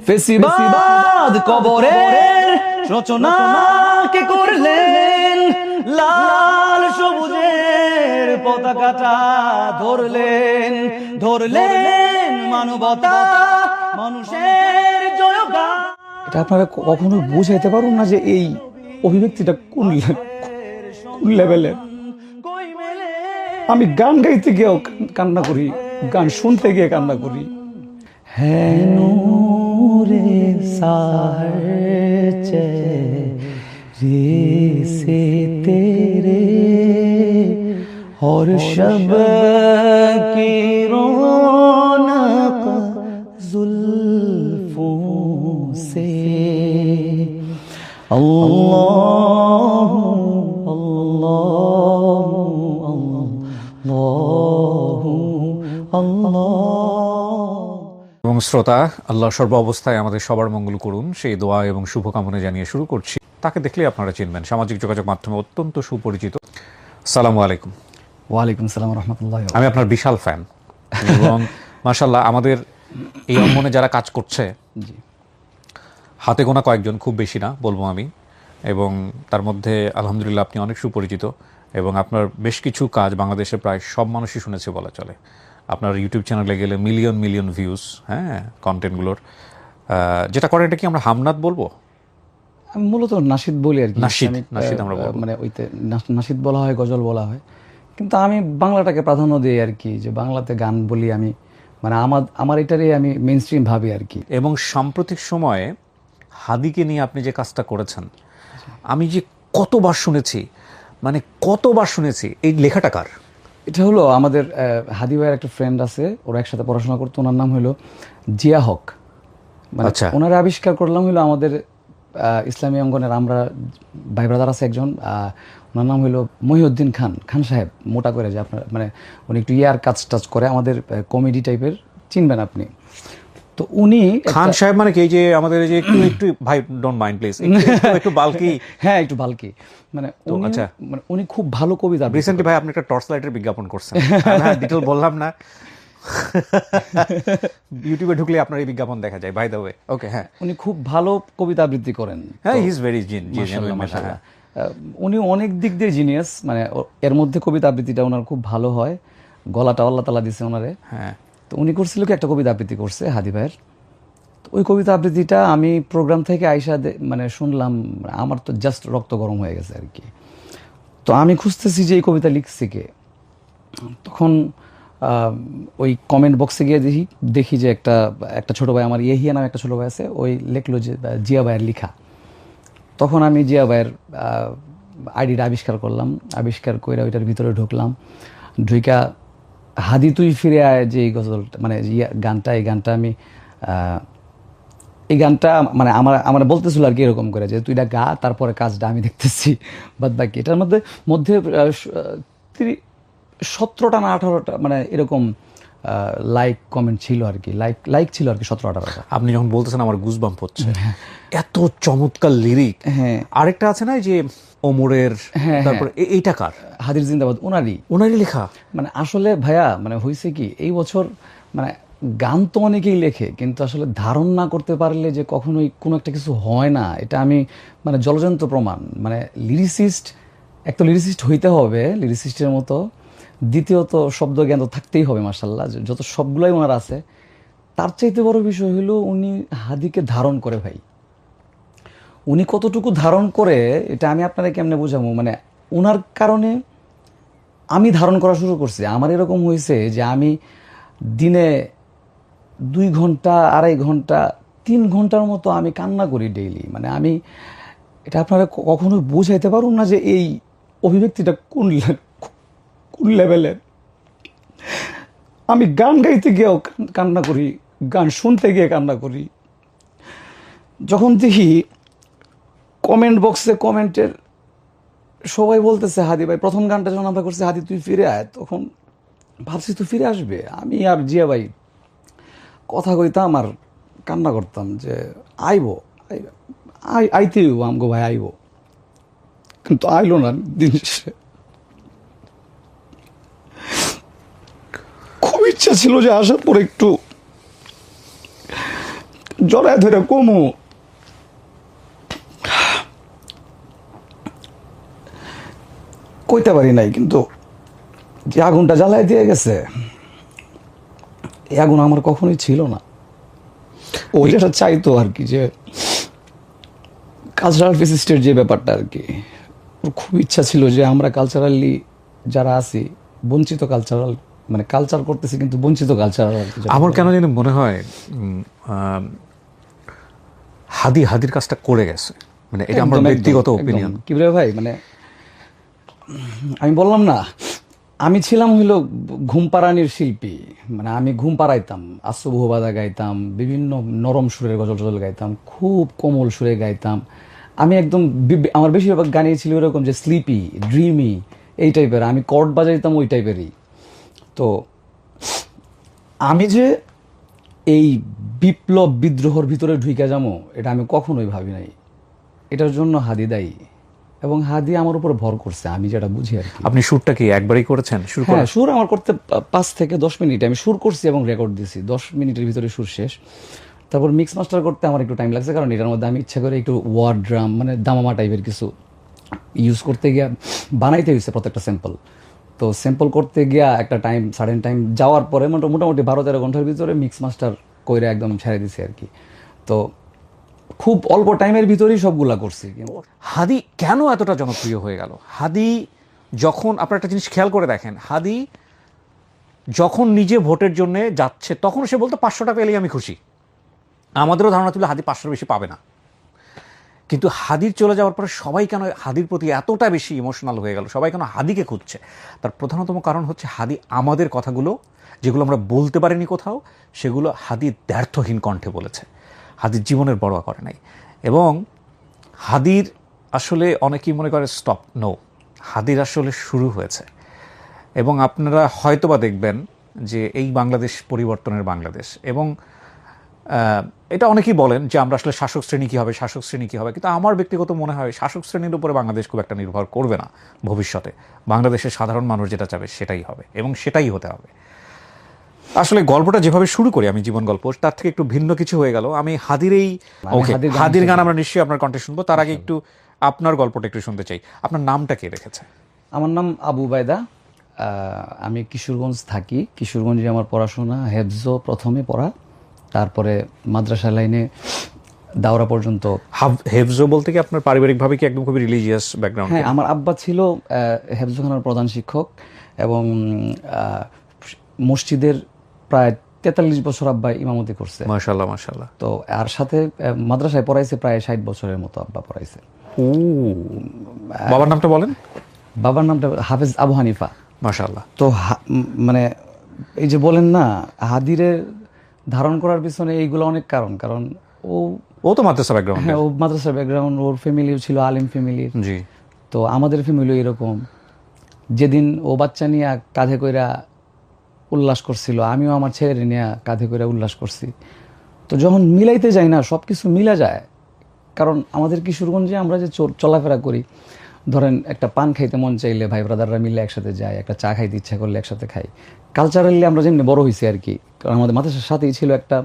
ফেসিবাদ কবরের রচনা কে করলেন, লাল সবুজের পতাকাটা ধরলেন, ধরলেন মানবতা মানুষের জয়গান। এটা আপনারা কখনো বুঝাইতে পারুন না যে এই অভিব্যক্তিটা কোন লেভেলের। আমি গান গাইতে গিয়েও কান্না করি, গান শুনতে গিয়ে কান্না করি। है नूरे साचे से तेरे और शब की रौनक जुल्फों से अल्लाह अल्लाह अल्लाह अल्लाह। এবং শ্রোতা, আল্লাহ সর্ব অবস্থায় আমাদের সবার মঙ্গল করুন সেই দোয়া এবং শুভকামনা জানিয়ে শুরু করছি। তাকে দেখলে আপনারা চিনবেন, সামাজিক যোগাযোগ মাধ্যমে অত্যন্ত সুপরিচিত। আসসালামু আলাইকুম। ওয়ালাইকুম আসসালাম ওয়া রাহমাতুল্লাহি। আমি আপনার বিশাল ফ্যান এবং মাশাআল্লাহ আমাদের এই অঙ্গনে যারা কাজ করছে হাতে গোনা কয়েকজন, খুব বেশি না বলবো আমি, এবং তার মধ্যে আলহামদুলিল্লাহ আপনি অনেক সুপরিচিত এবং আপনার বেশ কিছু কাজ বাংলাদেশের প্রায় সব মানুষই শুনেছে বলা চলে। আপনার ইউটিউব চ্যানেলে গেলে মিলিয়ন মিলিয়ন ভিউজ, হ্যাঁ, কন্টেন্টগুলোর। যেটা করে এটা কি আমরা হামনাত বলবো? মূলত নাশিদ বলি আর কি। নাশিদ আমরা বলবো, মানে ওইতে নাশিদ বলা হয়, গজল বলা হয়, কিন্তু আমি বাংলাটাকে প্রাধান্য দিই আর কি, যে বাংলাতে গান বলি আমি, মানে আমার এটারই আমি মেইন স্ট্রিম ভাবি আর কি। এবং সাম্প্রতিক সময়ে হাদিকে নিয়ে আপনি যে কাজটা করেছেন, আমি যে কতবার শুনেছি, মানে কতবার শুনেছি। এই লেখাটা কার? এটা হলো আমাদের হাদি ভাইয়ের একটা ফ্রেন্ড আছে, ওরা একসাথে পড়াশোনা করতো, ওনার নাম হলো জিয়া হক। মানে ওনারা আবিষ্কার করলাম হলো আমাদের ইসলামী অঙ্গনের, আমরা ভাই ব্রাদার আছে একজন, ওনার নাম হলো মহিউদ্দিন খান, খান সাহেব, মোটা করে, যে আপনার মানে উনি একটু ইয়ার কাজ টাচ করে, আমাদের কমেডি টাইপের, চিনবেন আপনি। তো উনি খান সাহেব মানে কি, যে আমাদের যে একটু একটু ভাই ডোন্ট মাইন্ড প্লিজ, একটু বালকি, হ্যাঁ একটু বালকি, মানে আচ্ছা, মানে উনি খুব ভালো কবিতা। রিসেন্টলি ভাই আপনি একটা টর্চ লাইটের বিজ্ঞাপন করছেন, হ্যাঁ ডিটেল বললাম না, ইউটিউবে ঢুকলে আপনার এই বিজ্ঞাপন দেখা যায়, বাই দ্য ওয়ে। ওকে, হ্যাঁ, উনি খুব ভালো কবিতা আবৃত্তি করেন, হ্যাঁ, হি ইজ ভেরি জিনিয়াস। উনি অনেক দিক দিয়ে জিনিয়াস, মানে এর মধ্যে কবিতা আবৃত্তিটা ওনার খুব ভালো হয়, গলাটা আল্লাহ তাআলা দিছে ওনারে। হ্যাঁ, তো উনি করছিল কি, একটা কবিতা আবৃত্তি করছে হাদি ভাইয়ের। তো ওই কবিতা আবৃত্তিটা আমি প্রোগ্রাম থেকে আইসা মানে শুনলাম, আমার তো জাস্ট রক্ত গরম হয়ে গেছে আর কি। তো আমি খুঁজতেছি যে এই কবিতা লিখছে কে। তখন ওই কমেন্ট বক্সে গিয়ে দেখি যে একটা ছোটো ভাই, আমার ইয়েহিয়া নামে একটা ছোটো ভাই আছে, ওই লিখলো যে জিয়া ভাইয়ের লিখা। তখন আমি জিয়া ভাইয়ের আইডিটা আবিষ্কার করলাম, আবিষ্কার করে ওইটার ভিতরে ঢুকলাম, ঢুইকা হাদি তুই ফিরে আয় যে এই গজলটা, মানে গানটা, এই গানটা আমি এই গানটা মানে আমার বলতেছিল আর কি, এরকম করে যে তুই এটা গা, তারপরে কাজটা আমি দেখতেছি, বাদ বাকি। এটার মধ্যে 17টা না 18টা মানে এরকম লাইক কমেন্ট ছিল আর কি, লাইক ছিল আর কি 17-18টা। আপনি যখন বলতেছেন আমার গুজবাম্প হচ্ছে, এত চমৎকার লিরিক। হ্যাঁ, আরেকটা আছে না যে ওমরের, তারপর এইটা কার? হাদির জিন্দাবাদ, ওনারই লেখা। মানে আসলে ভাইয়া, মানে হয়েছে কি, এই বছর মানে গান তো অনেকেই লেখে, কিন্তু আসলে ধারণ না করতে পারলে যে কখনোই কোনো একটা কিছু হয় না, এটা আমি মানে জলজন্ত প্রমাণ। মানে এক তো লিরিসিস্ট হইতে হবে, লিরিসিস্টের মতো, দ্বিতীয়ত শব্দ জ্ঞান তো থাকতেই হবে মাশাআল্লাহ, যত সবগুলাই ওনার আছে। তার চাইতে বড় বিষয় হলো উনি হাদিকে ধারণ করে। ভাই উনি কতটুকু ধারণ করে এটা আমি আপনারা কেমনে বোঝাবো, মানে ওনার কারণে আমি ধারণ করা শুরু করছি। আমার এরকম হয়েছে যে আমি দিনে 2 ঘন্টা, 2.5 ঘন্টা, 3 ঘন্টার মতো আমি কান্না করি ডেইলি। মানে আমি এটা আপনারা কখনো বুঝাইতে পারুন না যে এই অভিব্যক্তিটা কোন লেভেলের। আমি গান গাইতে গিয়েও কান্না করি, গান শুনতে গিয়ে কান্না করি। যখন দেখি কমেন্ট বক্সে কমেন্টের সবাই বলতেছে হাদি ভাই, প্রথম গানটা যখন আমরা করছি হাদি তুই ফিরে আয়, তখন ভাবছি তুই ফিরে আসবে। আমি আর জিয়া ভাই কথা কইতাম আর কান্না করতাম যে আইবো, আইতে আমগো ভাই আইবো। কিন্তু আইলো না দিন শেষে। খুব ইচ্ছা ছিল যে আসার পর একটু জড়ায় ধরে কমু, কইতে পারি নাই, কিন্তু যে আগুনটা জ্বালায় দিয়ে গেছে এই আগুন আমার কখনোই ছিল না। ও যেটা চাইতো আর কি, যে কালচারাল ফেসিস্টের যে ব্যাপারটা আর কি, ওর খুব ইচ্ছা ছিল যে আমরা কালচারালি যারা আছি বঞ্চিত কালচারাল, মানে কালচার করতেছি কিন্তু বঞ্চিত কালচারাল। আমার কেন জানি মনে হয় হাদির কাজটা করে গেছে, মানে এটা আমার ব্যক্তিগত ওপিনিয়ন। কি বলে ভাই, মানে আমি বললাম না, আমি ছিলাম হইলো ঘুম পাড়ানির শিল্পী, মানে আমি ঘুম পাড়াইতাম, আশ্রু বহুবাদা গাইতাম, বিভিন্ন নরম সুরের গজল টজল গাইতাম, খুব কোমল সুরে গাইতাম। আমি একদম আমার বেশিরভাগ গানই ছিল এরকম যে স্লিপি, ড্রিমি, এই টাইপের। আমি কর্ড বাজাইতাম ওই টাইপেরই। তো আমি যে এই বিপ্লব বিদ্রোহর ভিতরে ঢুকে যাবো এটা আমি কখনোই ভাবি নাই। এটার জন্য হাদি দায়ী, এবং হাদি আমার উপর ভর করছে, আমি যেটা বুঝি আর কি। আপনি সুরটা কি একবারই করেছেন? হ্যাঁ, সুর আমার করতে 5 থেকে 10 মিনিট আমি সুর করছি এবং রেকর্ড দিছি, 10 মিনিটের ভিতরে সুর শেষ। তারপর মিক্স মাস্টার করতে আমার একটু টাইম লাগছে, কারণ এটার মধ্যে আমি ইচ্ছা করে একটু ওয়ার্ড ড্রাম, মানে দামামা টাইপের কিছু ইউজ করতে গিয়া বানাইতে হয়েছে প্রত্যেকটা স্যাম্পল। তো স্যাম্পল করতে গিয়া একটা টাইম, সার্টেন টাইম যাওয়ার পরে মোটামুটি 12-13 ঘন্টার ভিতরে মিক্স মাস্টার কইরা একদম ছেড়ে দিছি আর কি। তো খুব অল্প টাইমের ভিতরেই সবগুলা করছি। হাদি কেন এতটা জনপ্রিয় হয়ে গেল? হাদি যখন, আপনার একটা জিনিস খেয়াল করে দেখেন, হাদি যখন নিজে ভোটের জন্য যাচ্ছে তখন সে বলতো 500 টাকা পেলেই আমি খুশি। আমাদেরও ধারণা ছিল হাদি 500 বেশি পাবে না, কিন্তু হাদির চলে যাওয়ার পরে সবাই কেন হাদির প্রতি এতটা বেশি ইমোশনাল হয়ে গেল, সবাই কেন হাদিকে খুঁজছে? তার প্রধানতম কারণ হচ্ছে হাদি আমাদের কথাগুলো যেগুলো আমরা বলতে পারিনি কোথাও, সেগুলো হাদি দ্ব্যর্থহীন কণ্ঠে বলেছে। হাদির জীবনের বড় করে নাই। এবং হাদির আসলে অনেকেই মনে করে স্টপ, নো, হাদির আসলে শুরু হয়েছে। এবং আপনারা হয়তোবা দেখবেন যে এই বাংলাদেশ পরিবর্তনের বাংলাদেশ, এবং এটা অনেকেই বলেন যে আমরা আসলে শাসক শ্রেণী কী হবে, শাসক শ্রেণী কী হবে, কিন্তু আমার ব্যক্তিগত মনে হয় শাসক শ্রেণীর উপরে বাংলাদেশ খুব একটা নির্ভর করবে না ভবিষ্যতে। বাংলাদেশের সাধারণ মানুষ যেটা চাবে সেটাই হবে, এবং সেটাই হতে হবে। আসলে গল্পটা যেভাবে শুরু করি আমি, জীবন গল্প, তার থেকে একটু ভিন্ন কিছু হয়ে গেল। আমি হাদির গান আমরা নিশ্চয়ই আপনার কণ্ঠে শুনবো। তার আগে একটু আপনার গল্পটা একটু শুনতে চাই। আপনার নামটা কে রেখেছে? আমার নাম আবু বায়দা। আমি কিশোরগঞ্জ থাকি। কিশোরগঞ্জে আমার পড়াশোনা, হেফজো প্রথমে পড়া, তারপরে মাদ্রাসা লাইনে দাওরা পর্যন্ত। হেফজো বলতে কি আপনার পারিবারিকভাবে কি একদম খুবই রিলিজিয়াস ব্যাকগ্রাউন্ড? হ্যাঁ, আমার আব্বা ছিল হেফজোখানার প্রধান শিক্ষক, এবং মসজিদের প্রায় 43 বছর আব্বা ইমামতি করছে। মাশাআল্লাহ মাশাআল্লাহ। তো আর সাথে মাদ্রাসায় পড়াইছে প্রায় 60 বছরের মতো আব্বা পড়াইছে। বাবার নামটা বলেন। বাবার নামটা হাফেজ আবু হানিফা। মাশাআল্লাহ। তো মানে এই যে বলেন না, হাদিরে ধারণ করার পিছনে এইগুলো অনেক কারণ ও তো মাদ্রাসা ব্যাকগ্রাউন্ড। হ্যাঁ, ও মাদ্রাসা ব্যাকগ্রাউন্ড, ওর ফ্যামিলিও ছিল আলিম ফ্যামিলির। জি। তো আমাদের ফ্যামিলিও এরকম। যেদিন ও বাচ্চা নিয়ে কাঁধে কইরা উল্লাস করছিল, আমিও আমার ছেলের নিয়ে কাঁধে কইরা উল্লাস করছি। তো যখন মিলাইতে যাই না, সব কিছু মিলা যায়। কারণ আমাদের কিশোরগঞ্জে আমরা যে চলাফেরা করি, ধরেন একটা পান খাইতে মন চাইলে ভাই ব্রাদাররা মিলে একসাথে যায়, একটা চা খাইতে ইচ্ছা করলে একসাথে খাই। কালচারালি আমরা যেমনি বড় হয়েছি আর কি। কারণ আমাদের মাদ্রাসার সাথেই ছিল একটা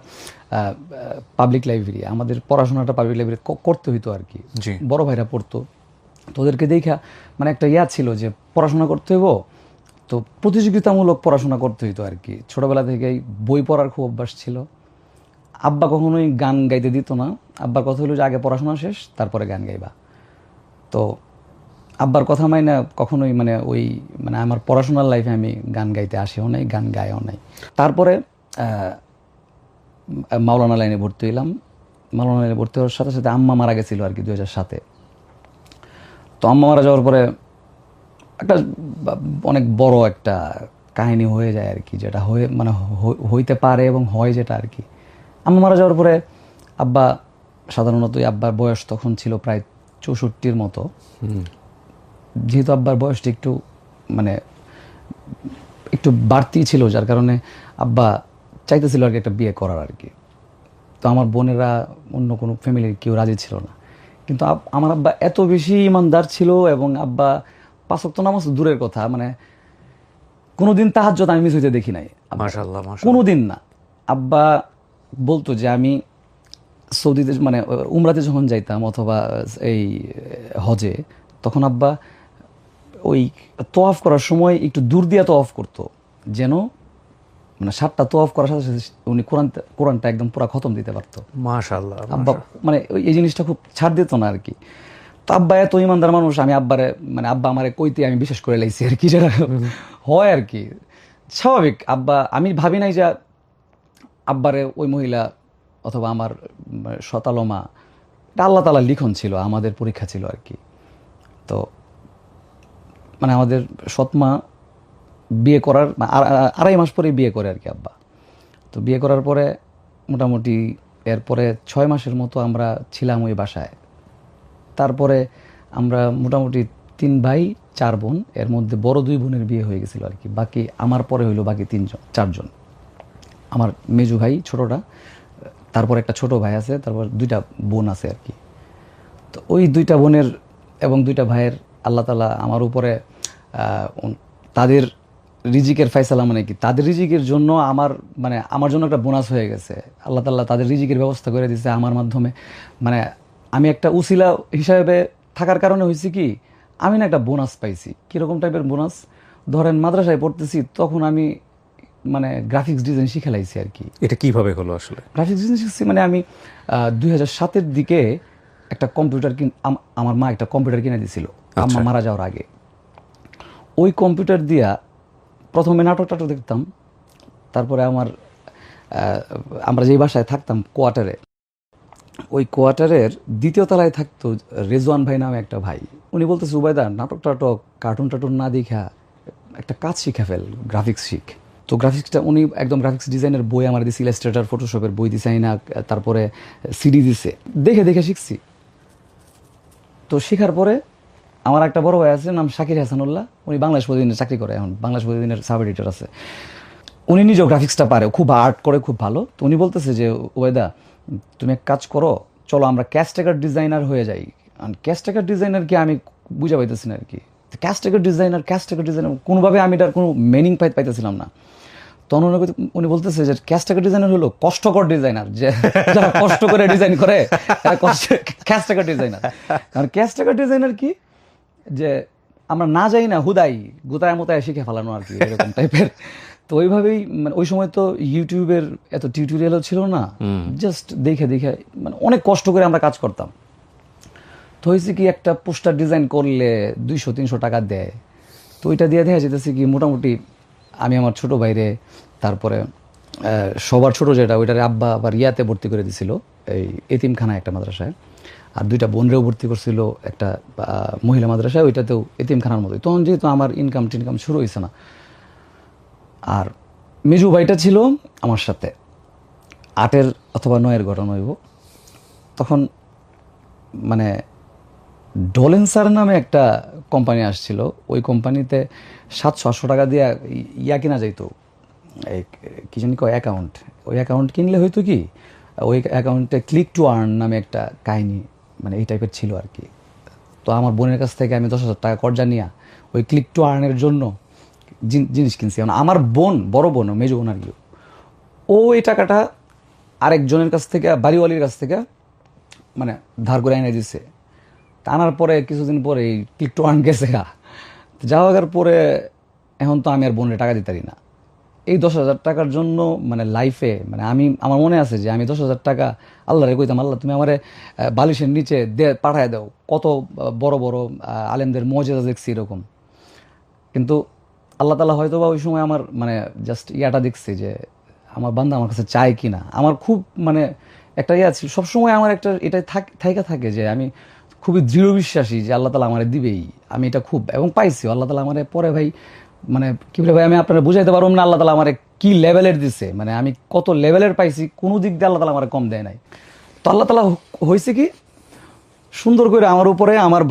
পাবলিক লাইব্রেরি, আমাদের পড়াশোনাটা পাবলিক লাইব্রেরি করতে হইতো আর কি। বড় ভাইরা পড়তো, তো ওদেরকে দেখা মানে একটা ছিল যে পড়াশোনা করতে হইব, তো প্রতিযোগিতামূলক পড়াশোনা করতে হইতো আর কি। ছোটবেলা থেকেই বই পড়ার খুব অভ্যাস ছিল। আব্বা কখনোই গান গাইতে দিত না। আব্বার কথা হলো যে আগে পড়াশোনা শেষ, তারপরে গান গাইবা। তো আব্বার কথা মাইনা কখনোই মানে মানে আমার পড়াশোনার লাইফে আমি গান গাইতে আসিও নাই, গান গাইও নাই। তারপরে মাওলানা লাইনে ভর্তি হইলাম। মাওলানা লাইনে ভর্তি হওয়ার সাথে সাথে আম্মা মারা গেছিল আর কি 2007-এ। তো আম্মা মারা যাওয়ার পরে একটা অনেক বড় একটা কাহিনী হয়ে যায় আর কি, যেটা হইতে পারে এবং হয় যেটা আর কি। আম্মা মারা যাওয়ার পরে আব্বা, সাধারণত আব্বার বয়স তখন ছিল প্রায় 64-র মতো। যেহেতু আব্বার বয়সটা একটু বাড়তি ছিল, যার কারণে আব্বা চাইতেছিল আর কি একটা বিয়ে করার আর কি। তো আমার বোনেরা, অন্য কোনো ফ্যামিলির কেউ রাজি ছিল না। কিন্তু আমার আব্বা এত বেশি ইমানদার ছিল, এবং আব্বা 5 ওয়াক্ত নামাজ দূরের কথা, মানে কোনোদিন তাহাজ্জুদ আমি মিস হইতে দেখি নাই মাশাআল্লাহ মাশাআল্লাহ। কোনোদিন না। আব্বা বলতো যে আমি সৌদিতে মানে উমরাতে যখন যাইতাম অথবা এই হজে, তখন আব্বা ওই তোয়াফ করার সময় একটু দূর দিয়া তোয়াফ করতো, যেন মানে 7টা তোয়াফ করার সাথে সাথে উনি কোরআনটা একদম পুরো খতম দিতে পারতো। মাশাআল্লাহ আব্বা মানে এই জিনিসটা খুব ছাড় দিত না আর কি। তো আব্বা এত ইমানদার মানুষ, আমি আব্বারে মানে আব্বা আমারে কইতে আমি বিশ্বাস করে লাইছি আর কি, যেটা হয় আর কি স্বাভাবিক। আব্বা আমি ভাবি নাই যে আব্বারে ওই মহিলা অথবা আমার শতালো মা, এটা আল্লাহ তাআলার লিখন ছিল, আমাদের পরীক্ষা ছিল আর কি। তো মানে আমাদের সৎমা বিয়ে করার 2.5 মাস পরে বিয়ে করে আর কি আব্বা। তো বিয়ে করার পরে মোটামুটি এরপরে 6 মাসের মতো আমরা ছিলাম ওই বাসায়। তারপরে আমরা মোটামুটি 3 ভাই 4 বোন, এর মধ্যে বড় 2 বোনের বিয়ে হয়ে গেছিল আর কি। বাকি আমার পরে হইলো বাকি 4জন। আমার মেজু ভাই ছোটটা, তারপর একটা ছোট ভাই আছে, তারপর 2টা বোন আছে আর কি। তো ওই 2টা বোনের এবং 2টা ভাইয়ের আল্লাহ তাআলা আমার উপরে তাদের রিজিকের ফয়সালা, মানে কি তাদের রিজিকের জন্য আমার জন্য একটা বোনাস হয়ে গেছে। আল্লাহ তাআলা তাদের রিজিকের ব্যবস্থা করে দিয়েছে আমার মাধ্যমে। মানে আমি একটা উসিলা হিসাবে থাকার কারণে হয়েছে কি, আমি না একটা বোনাস পাইছি। কীরকম টাইপের বোনাস? ধরেন মাদ্রাসায় পড়তেছি, তখন আমি মানে গ্রাফিক্স ডিজাইন শিখে লাইছি আর কি। এটা কিভাবে হলো আসলে? গ্রাফিক্স ডিজাইন শিখছি মানে আমি 2007-এর দিকে একটা কম্পিউটার আমার মা একটা কম্পিউটার কিনে দিয়েছিল আম্মা মারা যাওয়ার আগে। ওই কম্পিউটার দিয়া প্রথমে নাটক দেখতাম। তারপরে আমরা যেই বাসায় থাকতাম কোয়ার্টারে, ওই কোয়ার্টারের 2য় তলায় থাকতো রেজওয়ান ভাই নামে একটা ভাই। উনি বলতেছে, উবাইদা নাটক কার্টুন না দেখা একটা কাজ শিখে ফেল, গ্রাফিক্স শিখ। তো গ্রাফিক্সটা উনি একদম গ্রাফিক্স ডিজাইনের বই আমার দিছে, ইলাস্ট্রেটর ফটোশপের বই দিছে না, তারপরে সিডি দিছে, দেখে শিখছি। তো শেখার পরে আমার একটা বড় ভাই আছে, নাম শাকির হাসানুল্লাহ, উনি বাংলাদেশ প্রতিদিনের চাকরি করে, এখন বাংলাদেশ প্রতিদিনের সাব এডিটর আছে। উনি নিজেও গ্রাফিক্সটা পারে, খুব আর্ট করে, খুব ভালো। তো উনি বলতেছে যে ওয়েদা তুমি এক কাজ করো, চলো আমরা ক্যাশটেকার ডিজাইনার হয়ে যাই। ক্যাশটেকার ডিজাইনার কি আমি বুঝা পাইতেছি না আর কি। ক্যাশটেকার ডিজাইনার কোনোভাবে আমি এটার কোনো মিনিং পাইতেছিলাম না। তখন উনি বলতেছে যে ক্যাশটেকার ডিজাইনার হলো কষ্টকর ডিজাইনার, যে যারা কষ্ট করে ডিজাইন করে ক্যাশটেকার ডিজাইনার। কারণ ক্যাশটেকার ডিজাইনার কি, যে আমরা না যাই না হুদাই গোতায় মোতায় শিখে ফেলানো আর কি, এরকম টাইপের। তো ওইভাবেই মানে ওই সময় তো ইউটিউবের এত টিউটোরিয়ালও ছিল না, জাস্ট দেখে মানে অনেক কষ্ট করে আমরা কাজ করতাম। তো হয়েছে কি, একটা পোস্টার ডিজাইন করলে 200-300 টাকা দেয়। তো ওইটা দিয়ে দেখা যেতেছে কি মোটামুটি আমি আমার ছোট ভাইরে, তারপরে সবার ছোট যেটা ওইটারে আব্বা আবার ইয়াতে ভর্তি করে দিছিল, এই এতিমখানায় একটা মাদ্রাসায়। আর 2টা বোনরেও ভর্তি করছিল একটা মহিলা মাদ্রাসায়, ওইটাতেও এতিমখানার মতোই। তখন যেহেতু আমার ইনকাম শুরু হয়েছে না, আর মেজু ভাইটা ছিল আমার সাথে 8-এর অথবা 9-এর ঘটনা হইব। তখন মানে ডলেন্সার নামে একটা কোম্পানি আসছিল, ওই কোম্পানিতে 700-800 টাকা দিয়ে ইয়া কিনা যাইতো, এই কি জানি কয় অ্যাকাউন্ট। ওই অ্যাকাউন্ট কিনলে হয়তো কি, ওই অ্যাকাউন্টে ক্লিক টু আর্ন নামে একটা কাহিনী মানে এই টাইপের ছিল আর কি। তো আমার বোনের কাছ থেকে আমি 10,000 টাকা কর্জা নিয়ে ওই ক্লিক টু আর্নের জন্য জিনিস কিনছি। আমার বড় বোন মেজো বোন আর কি, ও এই টাকাটা আরেকজনের কাছ থেকে, বাড়িওয়ালির কাছ থেকে মানে ধার করে এনে দিচ্ছে। আনার পরে কিছুদিন পরে এই ক্লিক টু আর্ন গেছে যাওয়ার পরে এখন তো আমি আর বোনের টাকা দিতে পারি না। এই 10,000 টাকার জন্য মানে লাইফে মানে আমার মনে আছে যে আমি 10,000 টাকা আল্লাহরে কইতাম, আল্লাহ তুমি আমারে বালিশের নিচে পাঠায় দাও। কত বড় বড় আলেমদের মজেদা দেখছি এরকম, কিন্তু আল্লাহ তাআলা হয়তো বা ওই সময় আমার মানে জাস্ট ইয়াটা দেখছি যে আমার বান্দা আমার কাছে চায় কিনা। আমার খুব মানে একটা ইয়া ছিল সবসময়, আমার একটা এটা থাকে যে আমি খুবই দৃঢ় বিশ্বাসী যে আল্লাহ তাআলা আমারে দিবেই। আমি এটা খুব এবং পাইছি আল্লাহ তাআলা আমারে। পরে ভাই মানে কি বলে ভাই, আমি আপনারা বুঝাইতে পারবো না আল্লাহ তাআলা আমারে কি লেভেলের দিছে, মানে আমি কত লেভেলের পাইছি, কোনো দিক দিয়ে আল্লাহ তাআলা আমারে কম দেয় নাই। তো আল্লাহ তাআলা হয়েছে কি সুন্দর করে আমার উপরে আমার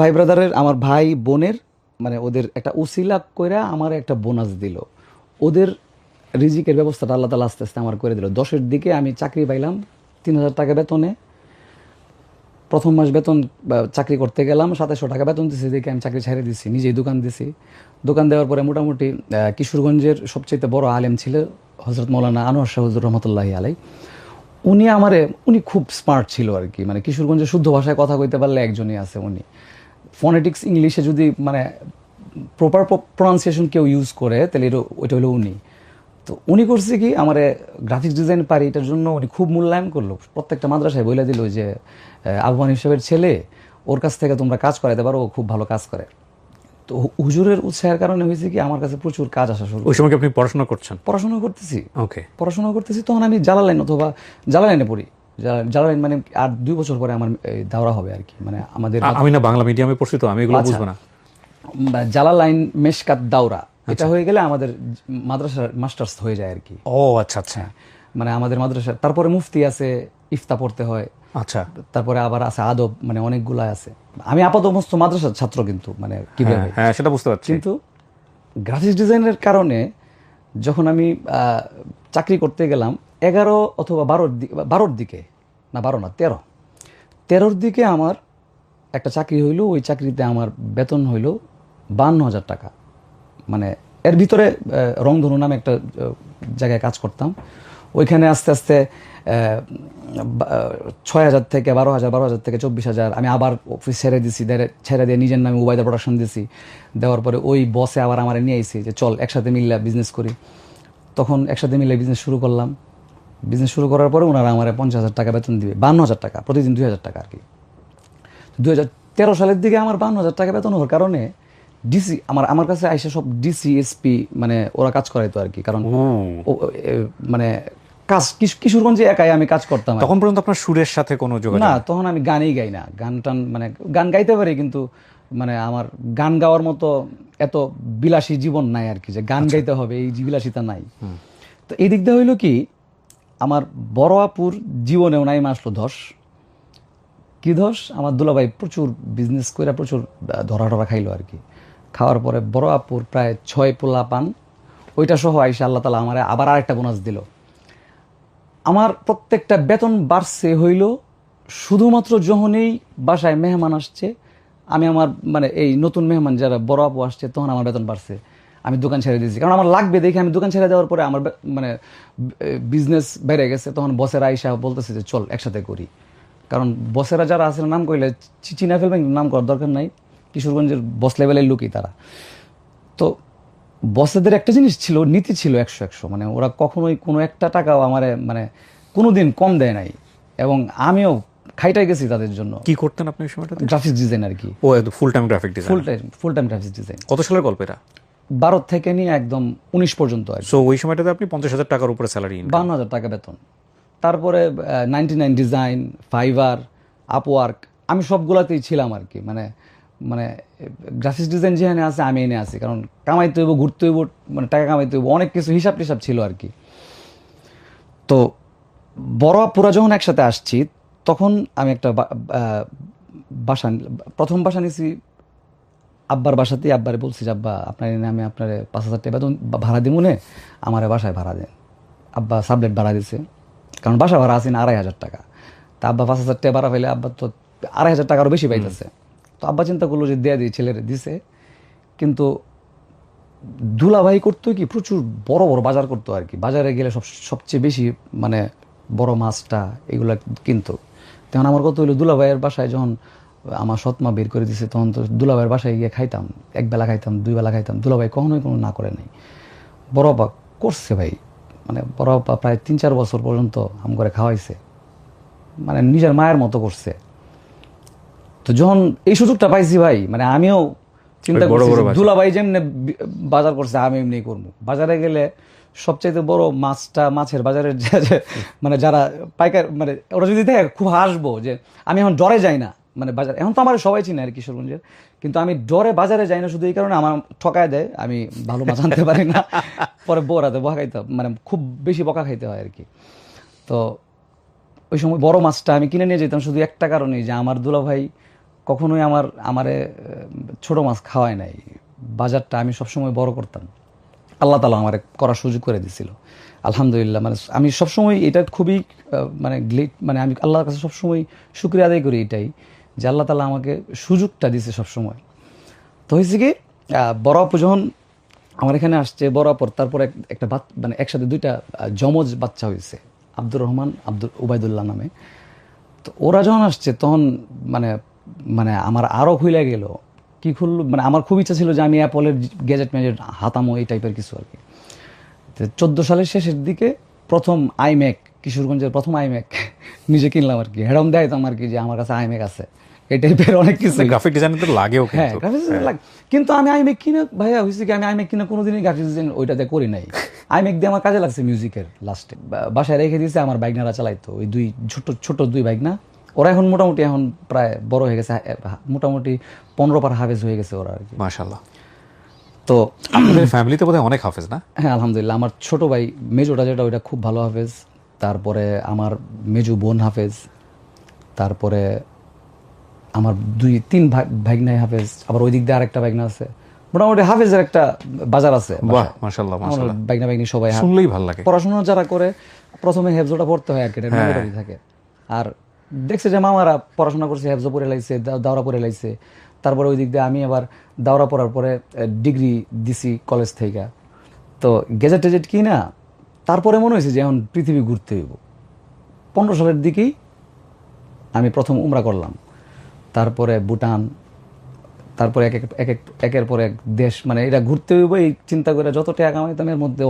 আমার ভাই বোনের মানে ওদের একটা উসিলা কইরা আমার একটা বোনাস দিল। ওদের রিজিকের ব্যবস্থাটা আল্লাহ তাআলা আস্তে আস্তে আমার করে দিল। 10-এর দিকে আমি চাকরি পাইলাম 3,000 টাকা বেতনে। প্রথম মাস বেতন চাকরি করতে গেলাম, 2700 টাকা বেতন দিছি দেখে আমি চাকরি ছেড়ে দিছি, নিজেই দোকান দিছি। দোকান দেওয়ার পরে মোটামুটি কিশোরগঞ্জের সবচেয়ে বড় আলেম ছিল হযরত মাওলানা আনোয়ার শাহ হুজুর রহমতুল্লাহি আলাই। উনি খুব স্মার্ট ছিল আর কি, মানে কিশোরগঞ্জের শুদ্ধ ভাষায় কথা কইতে পারলে একজনই আছে উনি। ফনেটিক্স ইংলিশে যদি মানে প্রপার প্রনাউন্সিয়েশন কেউ ইউজ করে তাহলে ওইটা হলো উনি। তো উনি করছে কি, আমার গ্রাফিক্স ডিজাইন পারি, এটার জন্য উনি খুব মূল্যায়ন করলো। প্রত্যেকটা মাদ্রাসায় বলে দিল যে আবহান হিসাবের ছেলে, ওর কাছ থেকে তোমরা কাজ করাইতে পারো, ও খুব ভালো কাজ করে। তো হুজুরের উৎসাহের কারণে হয়েছে কি, আমার কাছে প্রচুর কাজ আসা শুরু। ওই সময় কি আপনি পড়াশোনা করছেন? পড়াশোনা করতেছি, ওকে। পড়াশোনা করতেছি, তখন আমি জালালাইনে পড়ি। জালালাইন মানে আর 2 বছর পরে আমার দাওরা হবে আর কি, মানে আমাদের আমি না বাংলা মিডিয়ামে পড়ছি তো, আমি এগুলো আচ্ছা। বুঝবো না। জালালাইন মেশকাত দাওরা, এটা হয়ে গেলে আমাদের মাদ্রাসার মাস্টার্স হয়ে যায় আর কি। ও আচ্ছা আচ্ছা মানে আমাদের মাদ্রাসা, তারপরে মুফতি আছে, ইফতা পড়তে হয়, আচ্ছা। তারপরে আবার আছে আদব, মানে অনেকগুলা আছে। আমি আপাতমস্ত মাদ্রাসার ছাত্র কিন্তু, মানে কিভাবে, হ্যাঁ সেটা বুঝতে পারছি। কিন্তু গ্রাফিক্স ডিজাইনের কারণে যখন আমি চাকরি করতে গেলাম 11 অথবা 12র দিকে, না 12 না 13র দিকে আমার একটা চাকরি হইলো। ওই চাকরিতে আমার বেতন হইলো 52,000 টাকা। মানে এর ভিতরে রংধনু নামে একটা জায়গায় কাজ করতাম। ওইখানে আস্তে আস্তে 6,000 থেকে 12,000, 12,000 থেকে 24,000। আমি আবার অফিস ছেড়ে দিছি, ছেড়ে দিয়ে নিজের নামে উবাইদা প্রোডাকশন দিছি। দেওয়ার পরে ওই বসে আবার আমার নিয়ে আইছি যে চল একসাথে মিললে বিজনেস করি। তখন একসাথে মিলে বিজনেস শুরু করলাম। বিজনেস শুরু করার পরে ওনারা আমার 50,000 টাকা বেতন দিবে, 52,000 টাকা প্রতিদিন, 2,000 টাকা আর কি। 2013 সালের দিকে আমার 52,000 টাকা বেতন হওয়ার কারণে ডিসি আমার কাছে আইসা সব ডিসি এসপি মানে ওরা কাজ করাইতো আর কি। কারণ মানে কাজ কিশোরগঞ্জে একাই আমি কাজ করতাম। তখন পর্যন্ত আপনার সুরের সাথে কোনো যোগাযোগ না, তখন আমি গানই গাই না। গান টান মানে গান গাইতে পারি, কিন্তু মানে আমার গান গাওয়ার মতো এত বিলাসী জীবন নাই আর কি, যে গান গাইতে হবে এই বিলাসিতা নাই। তো এই দিক দিয়ে হইলো কি, আমার বড় আপুর জীবনেও নাই আসলো ধস। কি ধস, আমার দুলাভাই প্রচুর বিজনেস করে প্রচুর ধরা খাইলো আর কি। খাওয়ার পরে বড় আপুর প্রায় 6 পোলা পান, ওইটা সহ আইসা আল্লাহ তালা আমার আবার আরেকটা বোনাস দিল। আমার প্রত্যেকটা বেতন বাড়ছে হইল শুধুমাত্র যখনই বাসায় মেহমান আসছে, আমি আমার মানে এই নতুন মেহমান যারা বড় আপু আসছে, তখন আমার বেতন বাড়ছে। আমি দোকান ছেড়ে দিয়েছি, কারণ আমার লাগবে দেখে। আমি দোকান ছেড়ে দেওয়ার পরে আমার মানে বিজনেস বেড়ে গেছে। তখন বসেরা আইসা বলতেছে যে চল একসাথে করি। কারণ বসেরা যারা আছে নাম কইলে চিনা ফেলবেন, নাম করার দরকার নাই, কিশোরগঞ্জের বস লেভেলের লোকই তারা। তো বসেদের একটা জিনিস ছিল, নীতি ছিল 100-100, মানে ওরা কখনোই কোনো একটা টাকাও আমারে মানে কোনোদিন কম দেয় নাই। এবং আমিও খাইটাই গেছি তাদের জন্য। কি করতেন আপনি ওই সময়টাতে? গ্রাফিক্স ডিজাইন আর কি। ও full time graphic design. Full time graphics design. কত সালের গল্প এটা? 12 থেকে নিয়ে একদম 19 পর্যন্ত আর কি। সো ওই সময়টাতে আপনি 50,000 টাকার উপরে স্যালারি, 52,000 টাকা বেতন। তারপরে 99 ডিজাইন, ফাইবার, আপওয়ার্ক, আমি সবগুলাতেই ছিলাম আর কি। মানে মানে গ্রাফিক্স ডিজাইন যেখানে আছে আমি এনে আছি, কারণ কামাইতে হইব, ঘুরতে হইব, মানে টাকা কামাইতে হইব, অনেক কিছু হিসাব টিসাব ছিল আর কি। তো বড় আপুরা যখন একসাথে আসছি, তখন আমি একটা প্রথম বাসা নিছি আব্বার বাসাতেই। আব্বারে বলছি যে আব্বা আপনার এনে আমি আপনার 5,000 টাকা বেতন ভাড়া দিব নে, আমার বাসায় ভাড়া দেন। আব্বা সাবলেট ভাড়া দিছে, কারণ বাসা ভাড়া আছে না 2,500 টাকা। তা আব্বা 5,000 টাকা ভাড়া পাইলে আব্বা তো 2,500 টাকা আরও বেশি পাইতেছে। তো আব্বা চিন্তা করলো যে দেয়া দিই, ছেলেরে দিছে। কিন্তু দুলাভাই করতো কি, প্রচুর বড় বড় বাজার করতো আর কি। বাজারে গেলে সবচেয়ে বেশি মানে বড় মাছটা এগুলা কিনতো। তখন আমার কত হইলো, দুলাভাইয়ের বাসায় যখন আমার সৎমা বের করে দিছে, তখন তো দুলাভাইয়ের বাসায় গিয়ে খাইতাম, 1 বেলা খাইতাম, 2 বেলা খাইতাম। দুলাভাই কখনোই কোনো না করে নাই। বড় আপা করছে ভাই, মানে বড় আপা প্রায় 3-4 বছর পর্যন্ত আম করে খাওয়াইছে, মানে নিজের মায়ের মতো করছে। তো যখন এই সুযোগটা পাইছি ভাই, মানে আমিও চিন্তা করছি দুলাভাই যেমনি বাজার করছে আমি এমনি করবো। বাজারে গেলে সবচাইতে বড় মাছের বাজারের মানে যারা পাইকার, মানে ওরা যদি দেখে খুব হাসবো যে আমি এখন ডরে যাই না। মানে বাজার এখন তো আমার সবাই চিনে আর কিশোরগঞ্জের, কিন্তু আমি ডরে বাজারে যাই না শুধু এই কারণে আমার ঠকায় দেয়, আমি ভালো মাছ আনতে পারি না। পরে বোরাতে বকা খাইতে, মানে খুব বেশি বকা খাইতে হয় আর কি। তো ওই সময় বড় মাছটা আমি কিনে নিয়ে যেতাম শুধু একটা কারণেই, যে আমার দুলাভাই কখনোই আমারে ছোট মাছ খাওয়ায় নাই। বাজারটা আমি সবসময় বড় করতাম। আল্লাহ তাআলা আমার করার সুযোগ করে দিয়েছিল আলহামদুলিল্লাহ। মানে আমি সবসময় এটা খুবই মানে মানে আমি আল্লাহর কাছে সবসময় শুকরিয়া আদায় করি এটাই যে আল্লাহ তাআলা আমাকে সুযোগটা দিয়েছে সবসময়। তো হয়েছে কি বড় আপু যখন আমার এখানে আসছে, বড় আপুর তারপরে একটা মানে একসাথে দুইটা যমজ বাচ্চা হয়েছে, আব্দুর রহমান উবাইদুল্লাহ নামে। তো ওরা যখন আসছে তখন মানে মানে আমার আরও খুলে গেল। কি খুললো মানে আমার খুব ইচ্ছা ছিল যে আমি অ্যাপলের গ্যাজেট ম্যাজেট হাতামো, এই টাইপের কিছু আর কি। তো 14 সালের শেষের দিকে প্রথম আইম্যাক, কিশোরগঞ্জের প্রথম আইম্যাক নিজে কিনলাম আর কি। হেডম দেখাইতাম আর কি যে আমার কাছে আইম্যাক আছে, এই টাইপের অনেক কিছু। গ্রাফিক ডিজাইন তো লাগেও, হ্যাঁ গ্রাফিক্স লাগে, কিন্তু আমি আইম্যাক কিনে ভাইয়া হয়েছে কি আমি আইম্যাক কিনে কোনোদিনই গ্রাফিক্স ডিজাইন ওইটাতে করি নাই। আইম্যাক দিয়ে আমার কাজে লাগছে মিউজিকের লাস্টে। বাসায় রেখে দিয়েছে, আমার বাইকনারা চালাইতো, ওই দুই ছোট দুই বাইকনা। ওরা এখন মোটামুটি এখন প্রায় বড় হয়ে গেছে, মোটামুটি 15 পার হাফেজ হয়ে গেছে ওরা আর কি, মাশাআল্লাহ। তো আপনাদের ফ্যামিলিতে বোধহয় অনেক হাফেজ না? হ্যাঁ আলহামদুলিল্লাহ। আমার ছোট ভাই মেজোটা যেটা ওইটা খুব ভালো হাফেজ, তারপরে আমার মেজো বোন হাফেজ, তারপরে আমার 2-3 ভাগনাই হাফেজ, আবার ওই দিক দিয়ে আরেকটা ভাগনা আছে। মোটামুটি হাফেজের একটা বাজার আছে। বাহ মাশাআল্লাহ মাশাআল্লাহ। ভাগনা ভাগনি সবাই শুনলেই ভালো লাগে। পড়াশোনা যারা করে প্রথমে হেফজোটা পড়তে হয় আর কি, এটা mandatory থাকে। আর দেখছে যে মামারা পড়াশোনা করছে, হেফজো পড়ে লাইছে, দাওরা পড়ে লাইছে, তারপরে ওই দিক দিয়ে আমি আবার দাওরা পড়ার পরে ডিগ্রি দিছি কলেজ থেকে। তো গেজেট টেজেট কি না, তারপরে মনে হয়েছে যে এখন পৃথিবী ঘুরতে হইব। 15 সালের দিকেই আমি প্রথম উমরা করলাম, তারপরে ভুটান, তারপরে একের পর এক দেশ। মানে এটা ঘুরতে হইব এই চিন্তা করে যত টাকা কামাইতাম এর মধ্যে